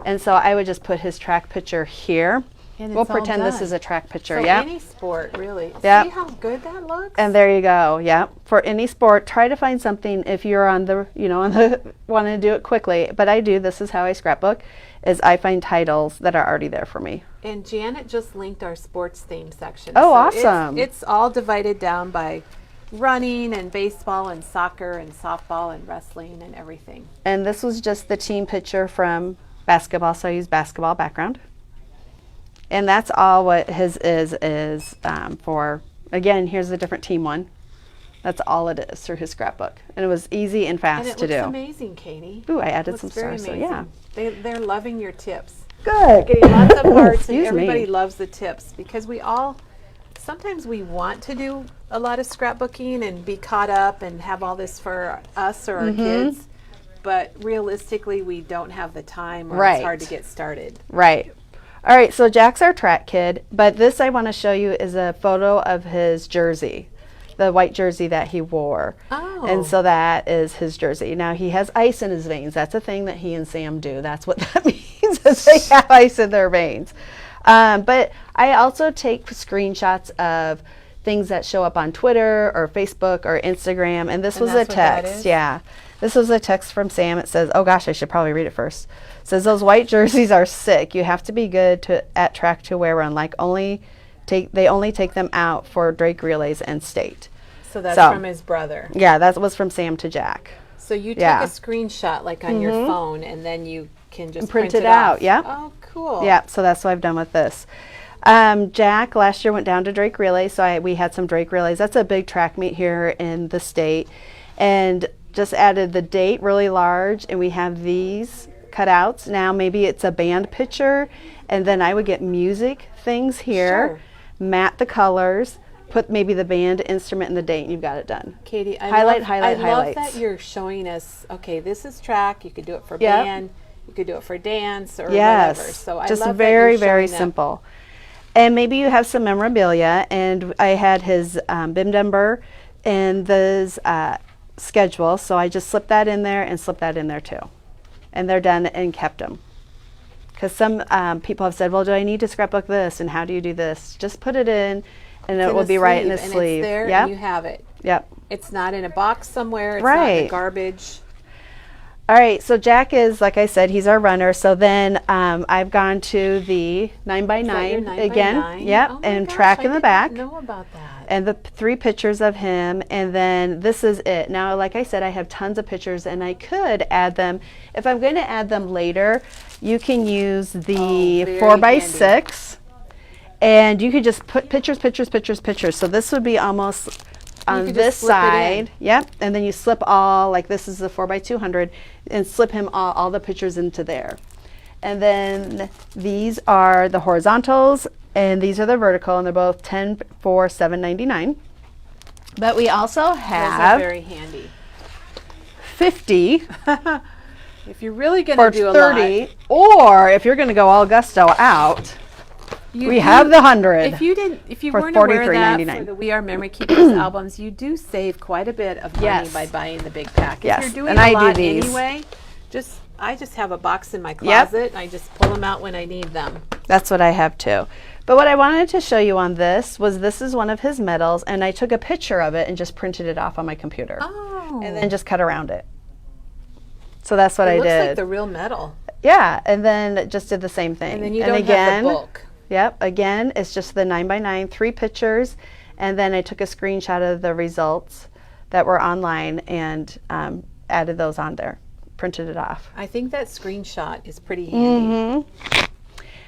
And so I would just put his track picture here. And We'll it's all pretend this done. is a track picture. So Yeah. any sport, really. Yep. See how good that looks? And there you go. Yeah. For any sport, try to find something if you're on the, wanting to do it quickly. But I do. This is how I scrapbook, is I find titles that are already there for me. And Janet just linked our sports theme section. Oh, So awesome. It's all divided down by running and baseball and soccer and softball and wrestling and everything. And this was just the team picture from basketball, so I use basketball background. And that's all what his is for, again, here's a different team one. That's all it is through his scrapbook. And it was easy and fast And it to do. looks amazing, Katie. Ooh, I added Looks some very stars, so amazing. yeah. They're loving your tips. Good. Getting lots of hearts, and Excuse everybody me. loves the tips because sometimes we want to do a lot of scrapbooking and be caught up and have all this for us or our kids, but realistically we don't have the time or it's hard to get started. Right. All right, so Jack's our track kid, but this I want to show you is a photo of his jersey, the white jersey that he wore. Oh. And so that is his jersey. Now he has ice in his veins. That's a thing that he and Sam do. That's what that means, is they have ice in their veins. But I also take screenshots of things that show up on Twitter or Facebook or Instagram, and this was a that's what that text. is? Yeah. This was a text from Sam. It says, oh gosh, I should probably read it first. It says, those white jerseys are sick. You have to be good at track to wear one. Like they only take them out for Drake relays and state. So that's from his brother. Yeah, that was from Sam to Jack. So you take Yeah. a screenshot like on your phone and then you can just Print print it off. out, yep. Oh, cool. Yeah, so that's what I've done with this. Jack last year went down to Drake Relay, so we had some Drake Relays. That's a big track meet here in the state. And just added the date really large, and we have these cutouts. Now maybe it's a band picture, and then I would get music things here, Sure. mat the colors, put maybe the band instrument and the date, and you've got it done. Katie, I Highlight, love highlights. that you're showing us, okay, this is track. You could do it for Yep. band. You could do it for dance or Yes, whatever. So I just love very, that you're very showing that. simple. And maybe you have some memorabilia, and I had his BIM number and his schedule, so I just slipped that in there and slipped that in there too. And they're done and kept them. Because some people have said, well, do I need to scrapbook this, and how do you do this? Just put it in, and It's it will be right in the and sleeve. It's there Yep. and you have it. Yep. It's not in a box somewhere. It's not in Right. the garbage. All right, so Jack is, like I said, he's our runner. So then I've gone to the 9x9 Is that your 9x9? again. Yep, Oh my and gosh, track I in the did back. not know about that. And the 3 pictures of him, and then this is it. Now, like I said, I have tons of pictures, and I could add them. If I'm going to add them later, you can use the very 4x6, and you could just put pictures, pictures, pictures, pictures. So this would be almost on could this just slip it in. side. Yep, and then you slip all, like this is the 4x200, and slip him all the pictures into there. And then these are the horizontals, and these are the vertical, and they're both 10 for $7.99. But we also Those are have very handy. 50 If you're really going for to do a 30, lot. or if you're going to go all gusto out, We have the 100. If you for weren't aware of that, $43.99. for the We Are Memory Keepers albums, you do save quite a bit of money by buying the big pack. Yes. If you're doing And a I do lot these. anyway, I just have a box in my closet, and I just pull them out when I need them. That's what I have too. But what I wanted to show you on this is one of his medals, and I took a picture of it and just printed it off on my computer. Oh. And then just cut around it. So that's what I did. It looks like the real medal. Yeah, and then just did the same thing. And then you don't have the bulk. Yep, again, it's just the 9x9, 3 pictures, and then I took a screenshot of the results that were online and added those on there, printed it off. I think that screenshot is pretty handy.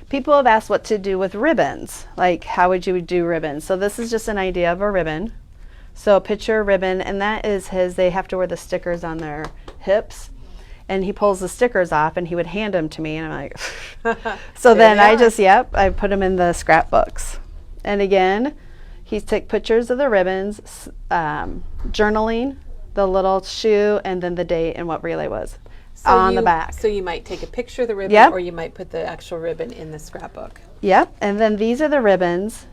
People have asked what to do with ribbons, like how would you do ribbons? So this is just an idea of a ribbon. So picture a ribbon, and that is they have to wear the stickers on their hips. And he pulls the stickers off, and he would hand them to me, and I'm like, so then I put them in the scrapbooks. And again, he took pictures of the ribbons, journaling, the little shoe, and then the date and what relay was on the back. So you might take a picture of the ribbon, or you might put the actual ribbon in the scrapbook. Yep, and then these are the ribbons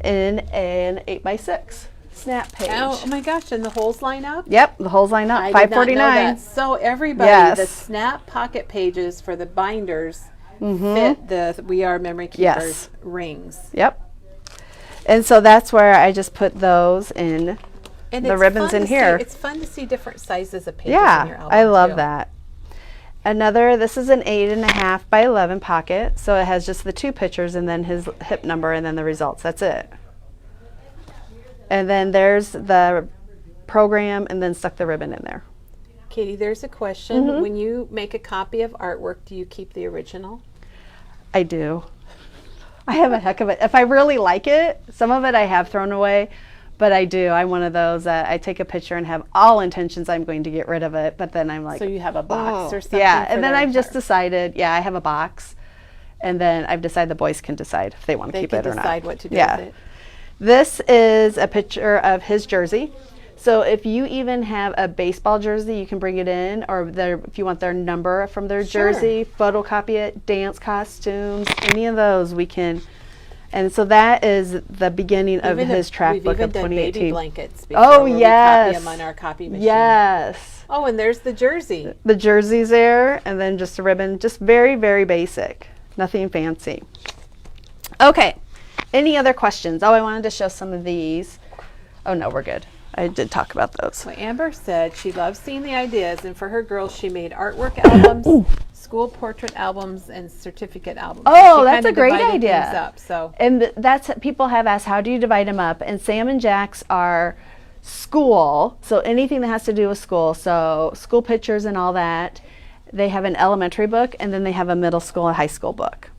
in an 8x6. Snap page. Oh my gosh, and the holes line up? Yep, the holes line up. I $5.49. did not know that. So everybody, the snap pocket pages for the binders fit the We Are Memory Keepers rings. Yep. And so that's where I just put those in, and the ribbons in here. It's fun to see different sizes of pages in your album. I love that. This is an 8.5 by 11 pocket. So it has just the 2 pictures and then his hip number and then the results. That's it. And then there's the program, and then stuck the ribbon in there. Katie, there's a question. When you make a copy of artwork, do you keep the original? I do. I have a heck of it. If I really like it, some of it I have thrown away, but I do. I'm one of those that I take a picture and have all intentions I'm going to get rid of it, but then I'm like, so you have a box or something? Yeah, and then I've just decided, I have a box, and then I've decided the boys can decide if they want to keep it or not. They can decide what to do with it. This is a picture of his jersey. So if you even have a baseball jersey, you can bring it in, or if you want their number from their jersey, photocopy it, dance costumes, any of those we can. And so that is the beginning of his track book of 2018. We've even done baby blankets before, we copy them on our copy machine. Yes. Oh, and there's the jersey. The jersey's there, and then just a ribbon, just very, very basic, nothing fancy. Okay. Any other questions? Oh, I wanted to show some of these. Oh, no, we're good. I did talk about those. Well, Amber said she loves seeing the ideas, and for her girls, she made artwork albums, school portrait albums, and certificate albums. Oh, that's a great idea. Up, and people have asked, how do you divide them up? And Sam and Jack's are school, so anything that has to do with school, so school pictures and all that. They have an elementary book, and then they have a middle school and high school book.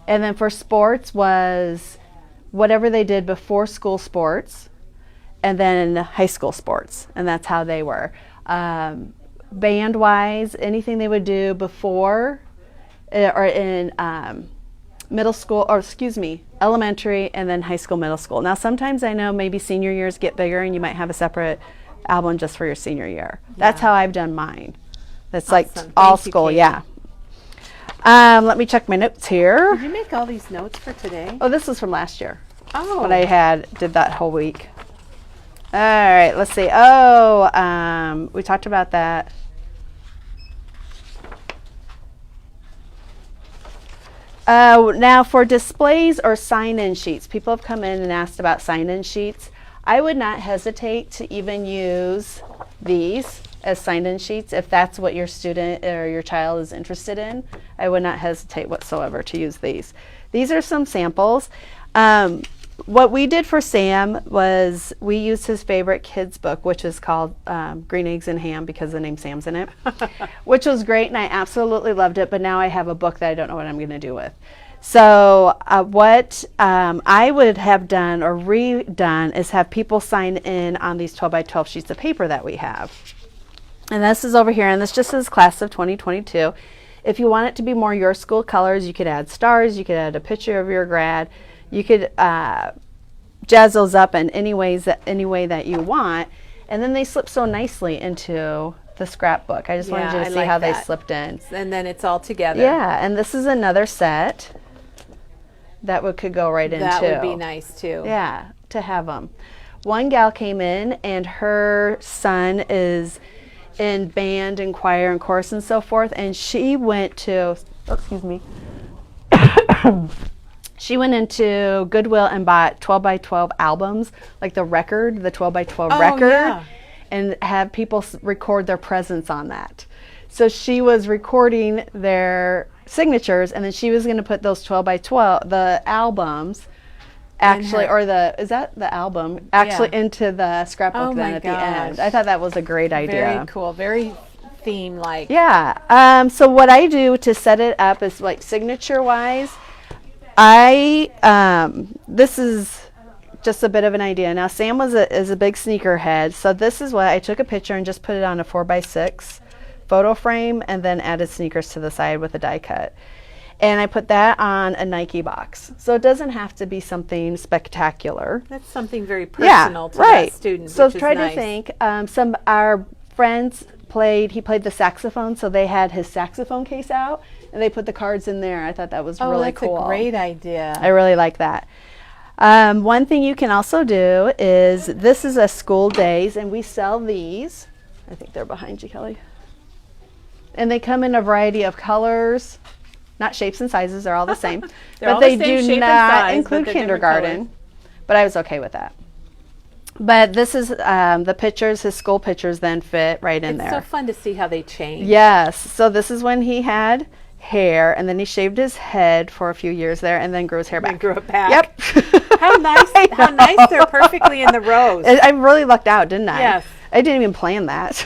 And then for sports was whatever they did before school sports, and then high school sports, and that's how they were. Band-wise, anything they would do before or in middle school, elementary, and then high school, middle school. Now, sometimes I know maybe senior years get bigger, and you might have a separate album just for your senior year. Yeah. That's how I've done mine. That's like all school, let me check my notes here. Did you make all these notes for today? Oh, this was from last year. Oh. When I did that whole week. All right, let's see. Oh, we talked about that. Now for displays or sign-in sheets, people have come in and asked about sign-in sheets. I would not hesitate to even use these as sign-in sheets if that's what your student or your child is interested in. I would not hesitate whatsoever to use these. These are some samples. What we did for Sam was we used his favorite kids book, which is called Green Eggs and Ham, because the name Sam's in it, which was great, and I absolutely loved it, but now I have a book that I don't know what I'm going to do with. So what I would have done or redone is have people sign in on these 12 by 12 sheets of paper that we have. And this is over here, and this just says class of 2022. If you want it to be more your school colors, you could add stars, you could add a picture of your grad, you could jazz those up in any way that you want, and then they slip so nicely into the scrapbook. I just wanted you to see how they slipped in. And then it's all together. Yeah, and this is another set. that could go right in too. That would be nice too. Yeah, to have them. One gal came in and her son is in band and choir and chorus and so forth, and she went to, she went into Goodwill and bought 12 by 12 albums, like the 12 by 12 record, yeah. and have people record their presence on that. So she was recording their signatures, and then she was going to put those 12 by 12, the albums, actually, or is that the album, actually into the scrapbook then at the end. I thought that was a great idea. Very cool. Very theme-like. Yeah. So what I do to set it up is like signature-wise, this is just a bit of an idea. Now, Sam is a big sneakerhead, so this is what I took a picture and just put it on a 4x6 photo frame and then added sneakers to the side with a die cut. And I put that on a Nike box. So it doesn't have to be something spectacular. That's something very personal to that student. So try to think. Some our friends he played the saxophone, so they had his saxophone case out and they put the cards in there. I thought that was really cool. That's a great idea. I really like that. One thing you can also do is, this is a school days, and we sell these. I think they're behind you, Kelly. And they come in a variety of colors, not shapes and sizes. They're all the same. But they do not include kindergarten. But I was okay with that. But this is the pictures, his school pictures then fit right in there. It's so fun to see how they change. Yes. So this is when he had hair, and then he shaved his head for a few years there, and then grew his hair back. And grew it back. Yep. How nice! How nice! They're perfectly in the rows. I really lucked out, didn't I? Yes. I didn't even plan that.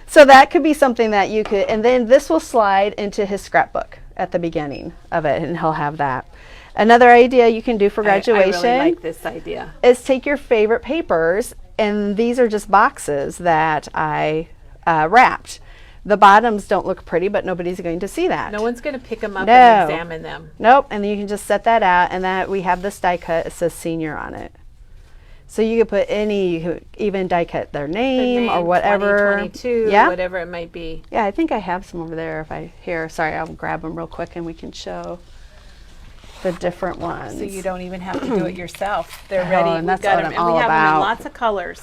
So that could be something that you could, and then this will slide into his scrapbook at the beginning of it, and he'll have that. Another idea you can do for graduation, I really like this idea, is take your favorite papers, and these are just boxes that I wrapped. The bottoms don't look pretty, but nobody's going to see that. No one's going to pick them up and examine them. Nope, and then you can just set that out, and that we have this die cut. It says senior on it. So you could put you could even die cut their name or whatever. 2022, whatever it might be. Yeah, I think I have some over there sorry, I'll grab them real quick and we can show the different ones. So you don't even have to do it yourself. They're ready. And that's what I'm all we have about. them in lots of colors.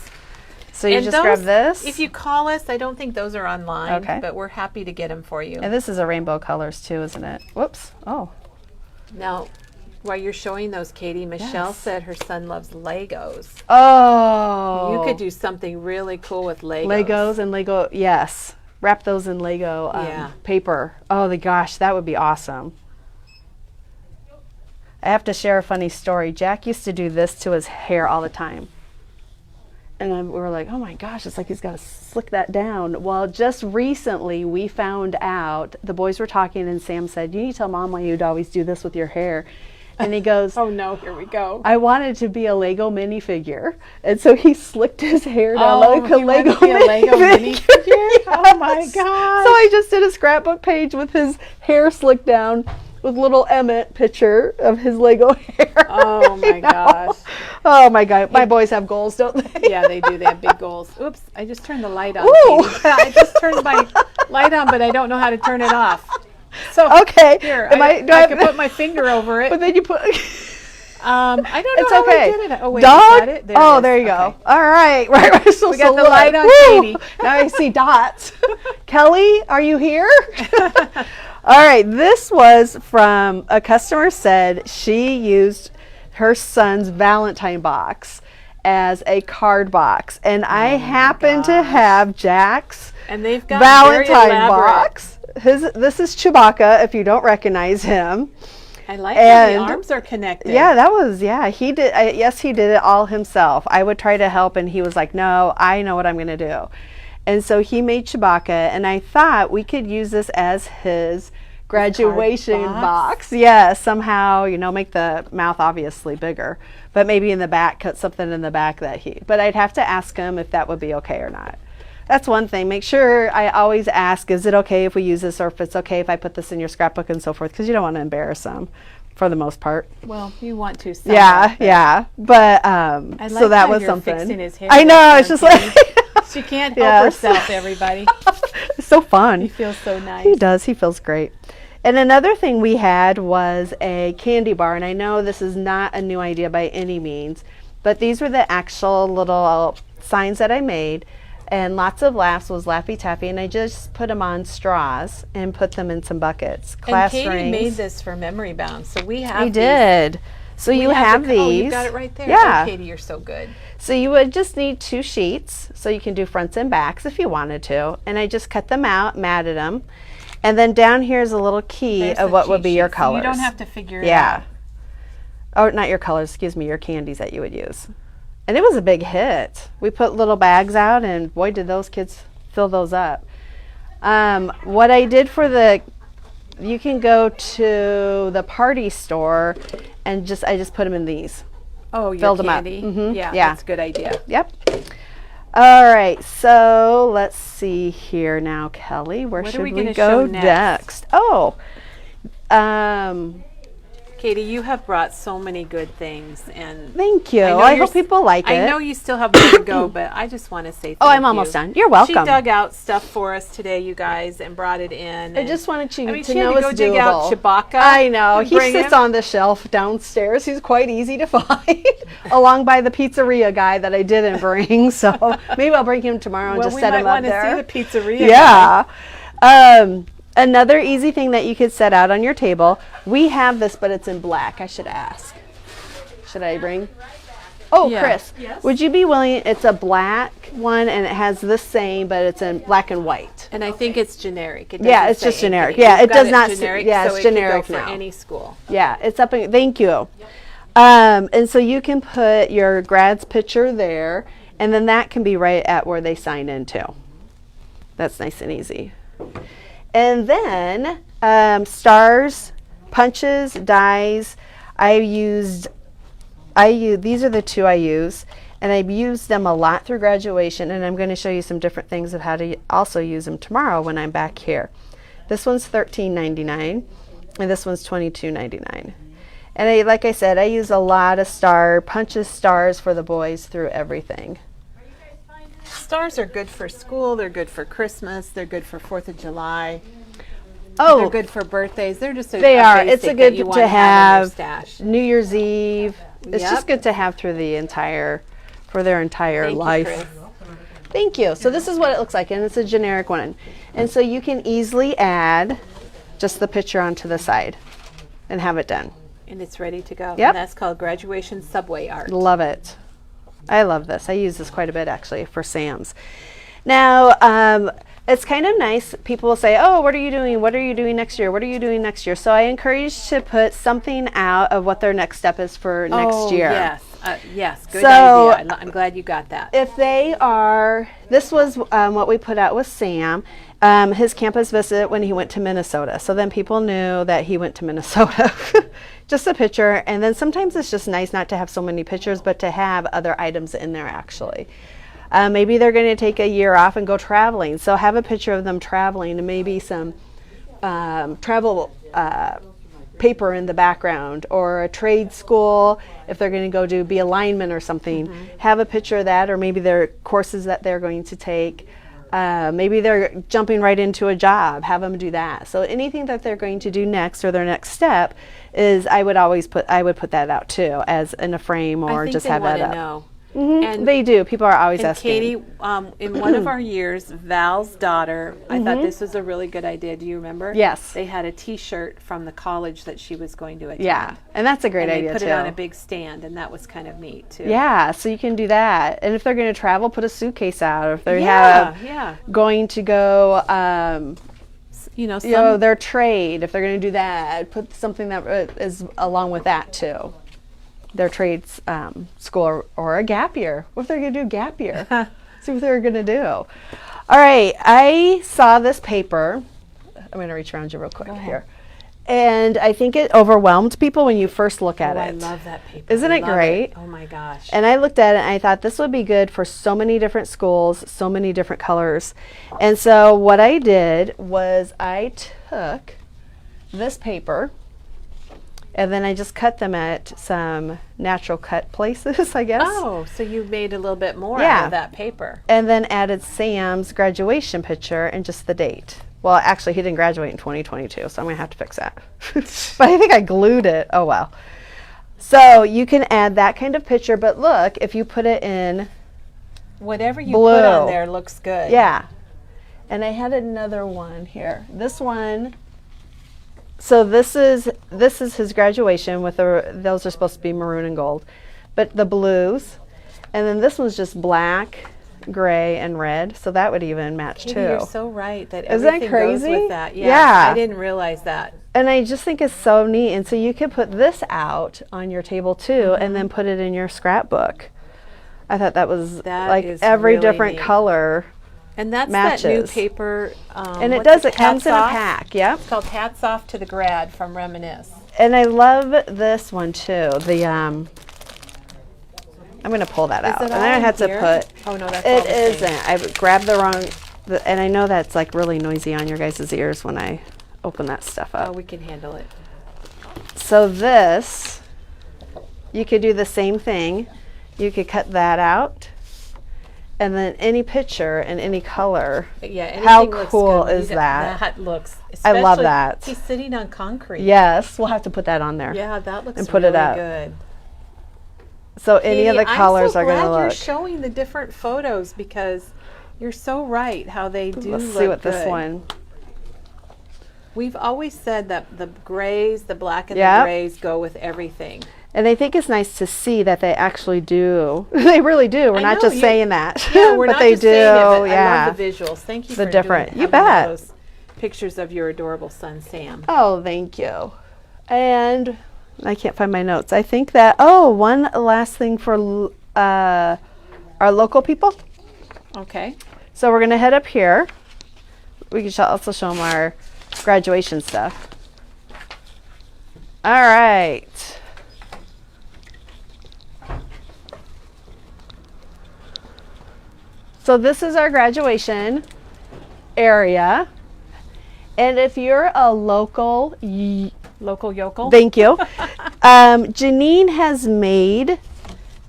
So you just grab this. If you call us, I don't think those are online, okay, but we're happy to get them for you. And this is a rainbow colors too, isn't it? Whoops. Oh. Now, while you're showing those, Katie, Michelle said her son loves Legos. Oh. You could do something really cool with Legos. Legos and Lego, yes. Wrap those in Lego paper. Oh, gosh, that would be awesome. I have to share a funny story. Jack used to do this to his hair all the time. And we were like, oh my gosh, it's like he's got to slick that down. Well, just recently we found out, the boys were talking and Sam said, you need to tell Mom why you'd always do this with your hair. And he goes, oh no, here we go. I wanted to be a Lego minifigure. And so he slicked his hair down like a Lego minifigure. Yes. Oh my gosh. So I just did a scrapbook page with his hair slicked down with little Emmett picture of his Lego hair. Oh my gosh. Oh my God. My boys have goals, don't they? Yeah, they do. They have big goals. Oops, I just turned the light on. I just turned my light on, but I don't know how to turn it off. So okay. Here, I can put my finger over it. But then you put... I don't know it's how okay. I did it. Oh, wait, Dog? Is that it? There you go. Okay. All right. Right. So, we got the light on, Katie. Now I see dots. Kelly, are you here? All right. This was from a customer said she used her son's Valentine box as a card box. And I happen to have Jack's and they've got Valentine box. This is Chewbacca, if you don't recognize him. I like how the arms are connected. Yeah, he did. Yes, he did it all himself. I would try to help, and he was like, no, I know what I'm going to do. And so he made Chewbacca, and I thought we could use this as his graduation box. Yeah, somehow, make the mouth obviously bigger, but maybe in the back, cut something in the back but I'd have to ask him if that would be okay or not. That's one thing. Make sure I always ask, is it okay if we use this, or if it's okay if I put this in your scrapbook and so forth, because you don't want to embarrass them for the most part. Well, you want to. Yeah. But like so that was you're something. Fixing his hair. I know. It's just like she can't help herself. Everybody. It's so fun. He feels so nice. He does. He feels great. And another thing we had was a candy bar, and I know this is not a new idea by any means, but these were the actual little signs that I made, and Lots of Laughs was Laffy Taffy, and I just put them on straws and put them in some buckets. And Katie made this for Memory Bound, so we have these. did. So you have these. Oh, you've got it right there. Yeah. Oh, Katie, you're so good. So you would just need 2 sheets, so you can do fronts and backs if you wanted to, and I just cut them out, matted them. And then down here is a little key of what would be your colors. So you don't have to figure it out. Oh, not your colors, excuse me, your candies that you would use. And it was a big hit. We put little bags out, and boy, did those kids fill those up. What I did for you can go to the party store, and I just put them in these. Oh, your filled candy? Them up. Mm-hmm. Yeah, that's a good idea. Yep. All right, so let's see here now, Kelly. Where should we go next? Oh, Katie, you have brought so many good things, and thank you. I hope people like it. I know you still have more to go, but I just want to say thank you. Oh, I'm almost done. You're welcome. She dug out stuff for us today, you guys, and brought it in. I just wanted you to know it's she had to go dig out doable. Chewbacca. I know. He sits on the shelf downstairs. He's quite easy to find, along by the pizzeria guy that I didn't bring. So maybe I'll bring him tomorrow and just set him up there. We might want to see the pizzeria. Yeah. Another easy thing that you could set out on your table. We have this, but it's in black. I should ask. Should I bring? Oh, yeah. Chris, would you be willing? It's a black one, and it has the same, but it's in black and white. And I think it's generic. Yeah, it's just generic. Yeah, it does not. Generic, yeah, so it's generic for now. any school. Yeah, it's up. Thank you. And so you can put your grad's picture there, and then that can be right at where they sign in too. That's nice and easy. And then stars, punches, dies. These are the 2 I use, and I've used them a lot through graduation, and I'm going to show you some different things of how to also use them tomorrow when I'm back here. This one's $13.99, and this one's $22.99. And like I said, I use a lot of stars for the boys through everything. Stars are good for school. They're good for Christmas. They're good for 4th of July. Oh, they're good for birthdays. They're just they are. It's a good to have New Year's Eve. It's just good to have through the for their entire life. You, Thank you. So this is what it looks like, and it's a generic one. And so you can easily add just the picture onto the side and have it done. And it's ready to go. Yep. And that's called Graduation Subway Art. Love it. I love this. I use this quite a bit actually for Sam's. Now, it's kind of nice. People will say, oh, what are you doing? What are you doing next year? What are you doing next year? So I encourage to put something out of what their next step is for next year. Yes, good idea. I'm glad you got that. If they are, this was what we put out with Sam, his campus visit when he went to Minnesota. So then people knew that he went to Minnesota. Just a picture, and then sometimes it's just nice not to have so many pictures, but to have other items in there actually. Maybe they're going to take a year off and go traveling, so have a picture of them traveling and maybe some travel paper in the background, or a trade school if they're going to go be a lineman or something. Have a picture of that, or maybe their courses that they're going to take. Maybe they're jumping right into a job. Have them do that. So anything that they're going to do next, or their next step, is I would put that out too, as in a frame, or just have that up. Know. And they do. People are always asking. Katie, in one of our years, Val's daughter, I thought this was a really good idea. Do you remember? Yes. They had a T-shirt from the college that she was going to attend. Yeah, and that's a great idea too. They put it on a big stand, and that was kind of neat too. Yeah, so you can do that. And if they're going to travel, put a suitcase out. Or if they're going to go, their trade. If they're going to do that, put something that is along with that too. Their trades school, or a gap year. What if they're going to do gap year? See what they're going to do. All right, I saw this paper. I'm going to reach around you real quick here. And I think it overwhelmed people when you first look at it. I love that paper. Isn't it great? Oh my gosh. And I looked at it and I thought this would be good for so many different schools, so many different colors. And so what I did was I took this paper, and then I just cut them at some natural cut places, I guess. Oh, so you made a little bit more out of that paper. And then added Sam's graduation picture and just the date. Well, actually, he didn't graduate in 2022, so I'm going to have to fix that. But I think I glued it. Oh, well. So you can add that kind of picture, but look, if you put it in whatever you blue, put on there looks good. Yeah. And I had another one here. This one, so this is his graduation with those are supposed to be maroon and gold, but the blues. And then this one's just black, gray, and red, so that would even match Katie, too. you're so right that Isn't that everything crazy? goes with that. Yeah. I didn't realize that. And I just think it's so neat. And so you could put this out on your table too, and then put it in your scrapbook. I thought that was like every really different neat. color. And that's matches. that new paper. And it does, it comes in a pack. Yep. It's called Hats Off to the Grad from Reminisce. And I love this one too. The I'm going to pull that out. And I had to put. Oh no, that's it isn't. I grabbed the wrong. And I know that's like really noisy on your guys' ears when I open that stuff up. Oh, we can handle it. So this, you could do the same thing. You could cut that out, and then any picture and any color. Yeah. How looks cool good. is that? That looks. I love especially- that. He's sitting on concrete. Yes, we'll have to put that on there. Yeah, that looks And put really it up. good. So any of the colors are going to I'm so glad you're look. showing the different photos because you're so right how they do Let's look see what this good. one. We've always said that the grays, the black and Yep. the grays go with everything. And I think it's nice to see that they actually do. They really do. We're I not know, just you- saying that. Yeah, we're but not they just do. saying it, but yeah. I love the visuals. Thank you The for different- doing, you having bet. those pictures of your adorable son, Sam. Oh, thank you. And I can't find my notes. I think that, one last thing for our local people. Okay. So we're going to head up here. We can also show them our graduation stuff. All right. So this is our graduation area. And if you're a local, Local yokel. thank you. Janine has made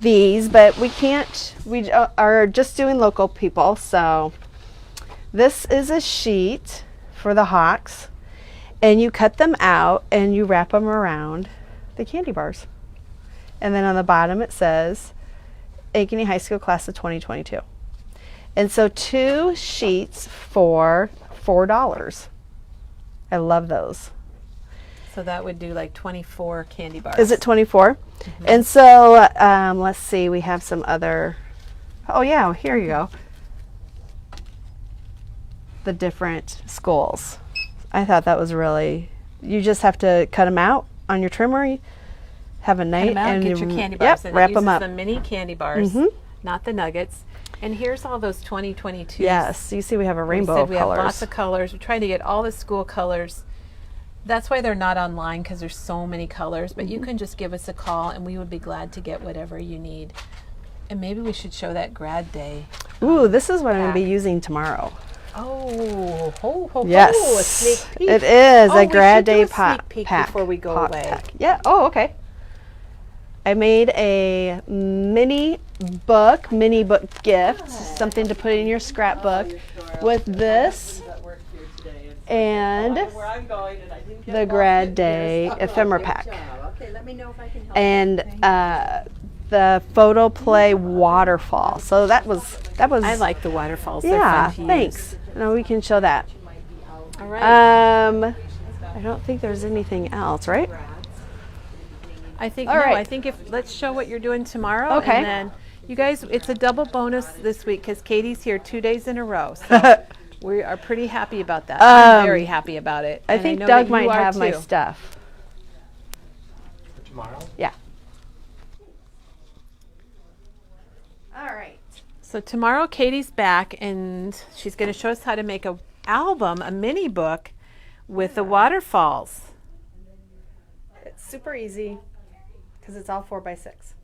these, but we can't, we are just doing local people. So this is a sheet for the Hawks, and you cut them out and you wrap them around the candy bars. And then on the bottom it says Ankeny High School Class of 2022. And so 2 sheets for $4. I love those. So that would do like 24 candy bars. Is it 24? And so let's see, we have some other, oh yeah, here you go. The different schools. I thought that was really, you just have to cut them out on your trimmer, have a night, Cut 'em out, and get your candy bars. Yep, and wrap it them uses up. the mini candy bars, not the nuggets. And here's all those 2022s. Yes, you see we have a rainbow we said of we colors. have lots of colors. We're trying to get all the school colors. That's why they're not online, because there's so many colors. But you can just give us a call, and we would be glad to get whatever you need. And maybe we should show that grad day. Ooh, this is what I'm going to be using tomorrow. Oh, ho, ho, Yes, ho, a sneak peek. it is Oh, a we grad should do day a pop sneak peek pack before we go pop away. pack. Yeah. Oh, okay. I made a mini book gift, something to put in your scrapbook, with this and the grad day ephemera pack, Okay, let me know if I can help. and the photo play waterfall. So that was. I like the waterfalls. They're Yeah. fun to use. Thanks. No, we can show that. All right. I don't think there's anything else, right? I think All no. right. I think let's show what you're doing tomorrow. Okay. And then you guys, it's a double bonus this week because Katie's here 2 days in a row. So we are pretty happy about that. I'm very happy about it. I and think know Doug that might you are have my too. stuff. Tomorrow? Yeah. All right. So tomorrow Katie's back and she's going to show us how to make a album, a mini book with the waterfalls. It's super easy because it's all 4x6.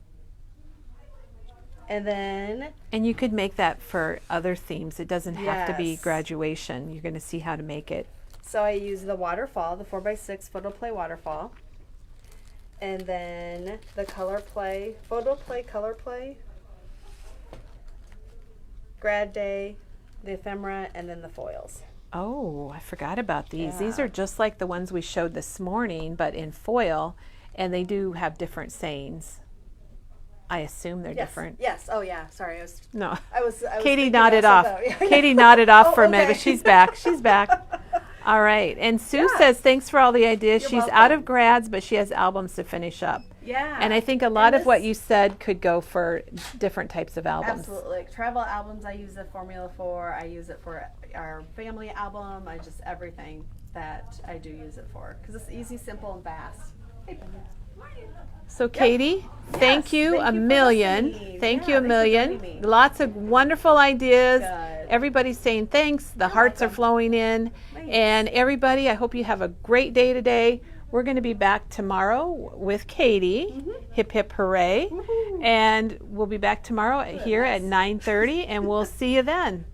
And then And you could make that for other themes. It doesn't have to be Yes. graduation. You're going to see how to make it. so I use the waterfall, the 4x6 photo play waterfall. And then the color play, photo play, color play, grad day, the ephemera, and then the foils. Oh, I forgot about these. Yeah. These are just like the ones we showed this morning, but in foil, and they do have different sayings. I assume they're different. Yes. Oh, yeah. Sorry. No. I was Katie thinking nodded about off. something. Katie nodded off Oh, for a minute, okay. but she's back. She's back. All right. And Sue says, thanks for all the ideas. You're She's out welcome. of grads, but she has albums to finish up. Yeah. And I think a lot of what you said could go for different types of albums. Absolutely. Like travel albums, I use the formula for. I use it for our family album. I just everything that I do use it for because it's easy, simple, and fast. Hey, So Katie, thank you Thank a you for million. listening. Thank Yeah, you a thanks for million. joining me. Lots of wonderful ideas. Good. Everybody's saying thanks. The hearts are welcome. flowing in. Thanks. And everybody, I hope you have a great day today. We're going to be back tomorrow with Katie. Hip hip hooray. Woohoo. And we'll be back tomorrow here at 9:30 and we'll see you then.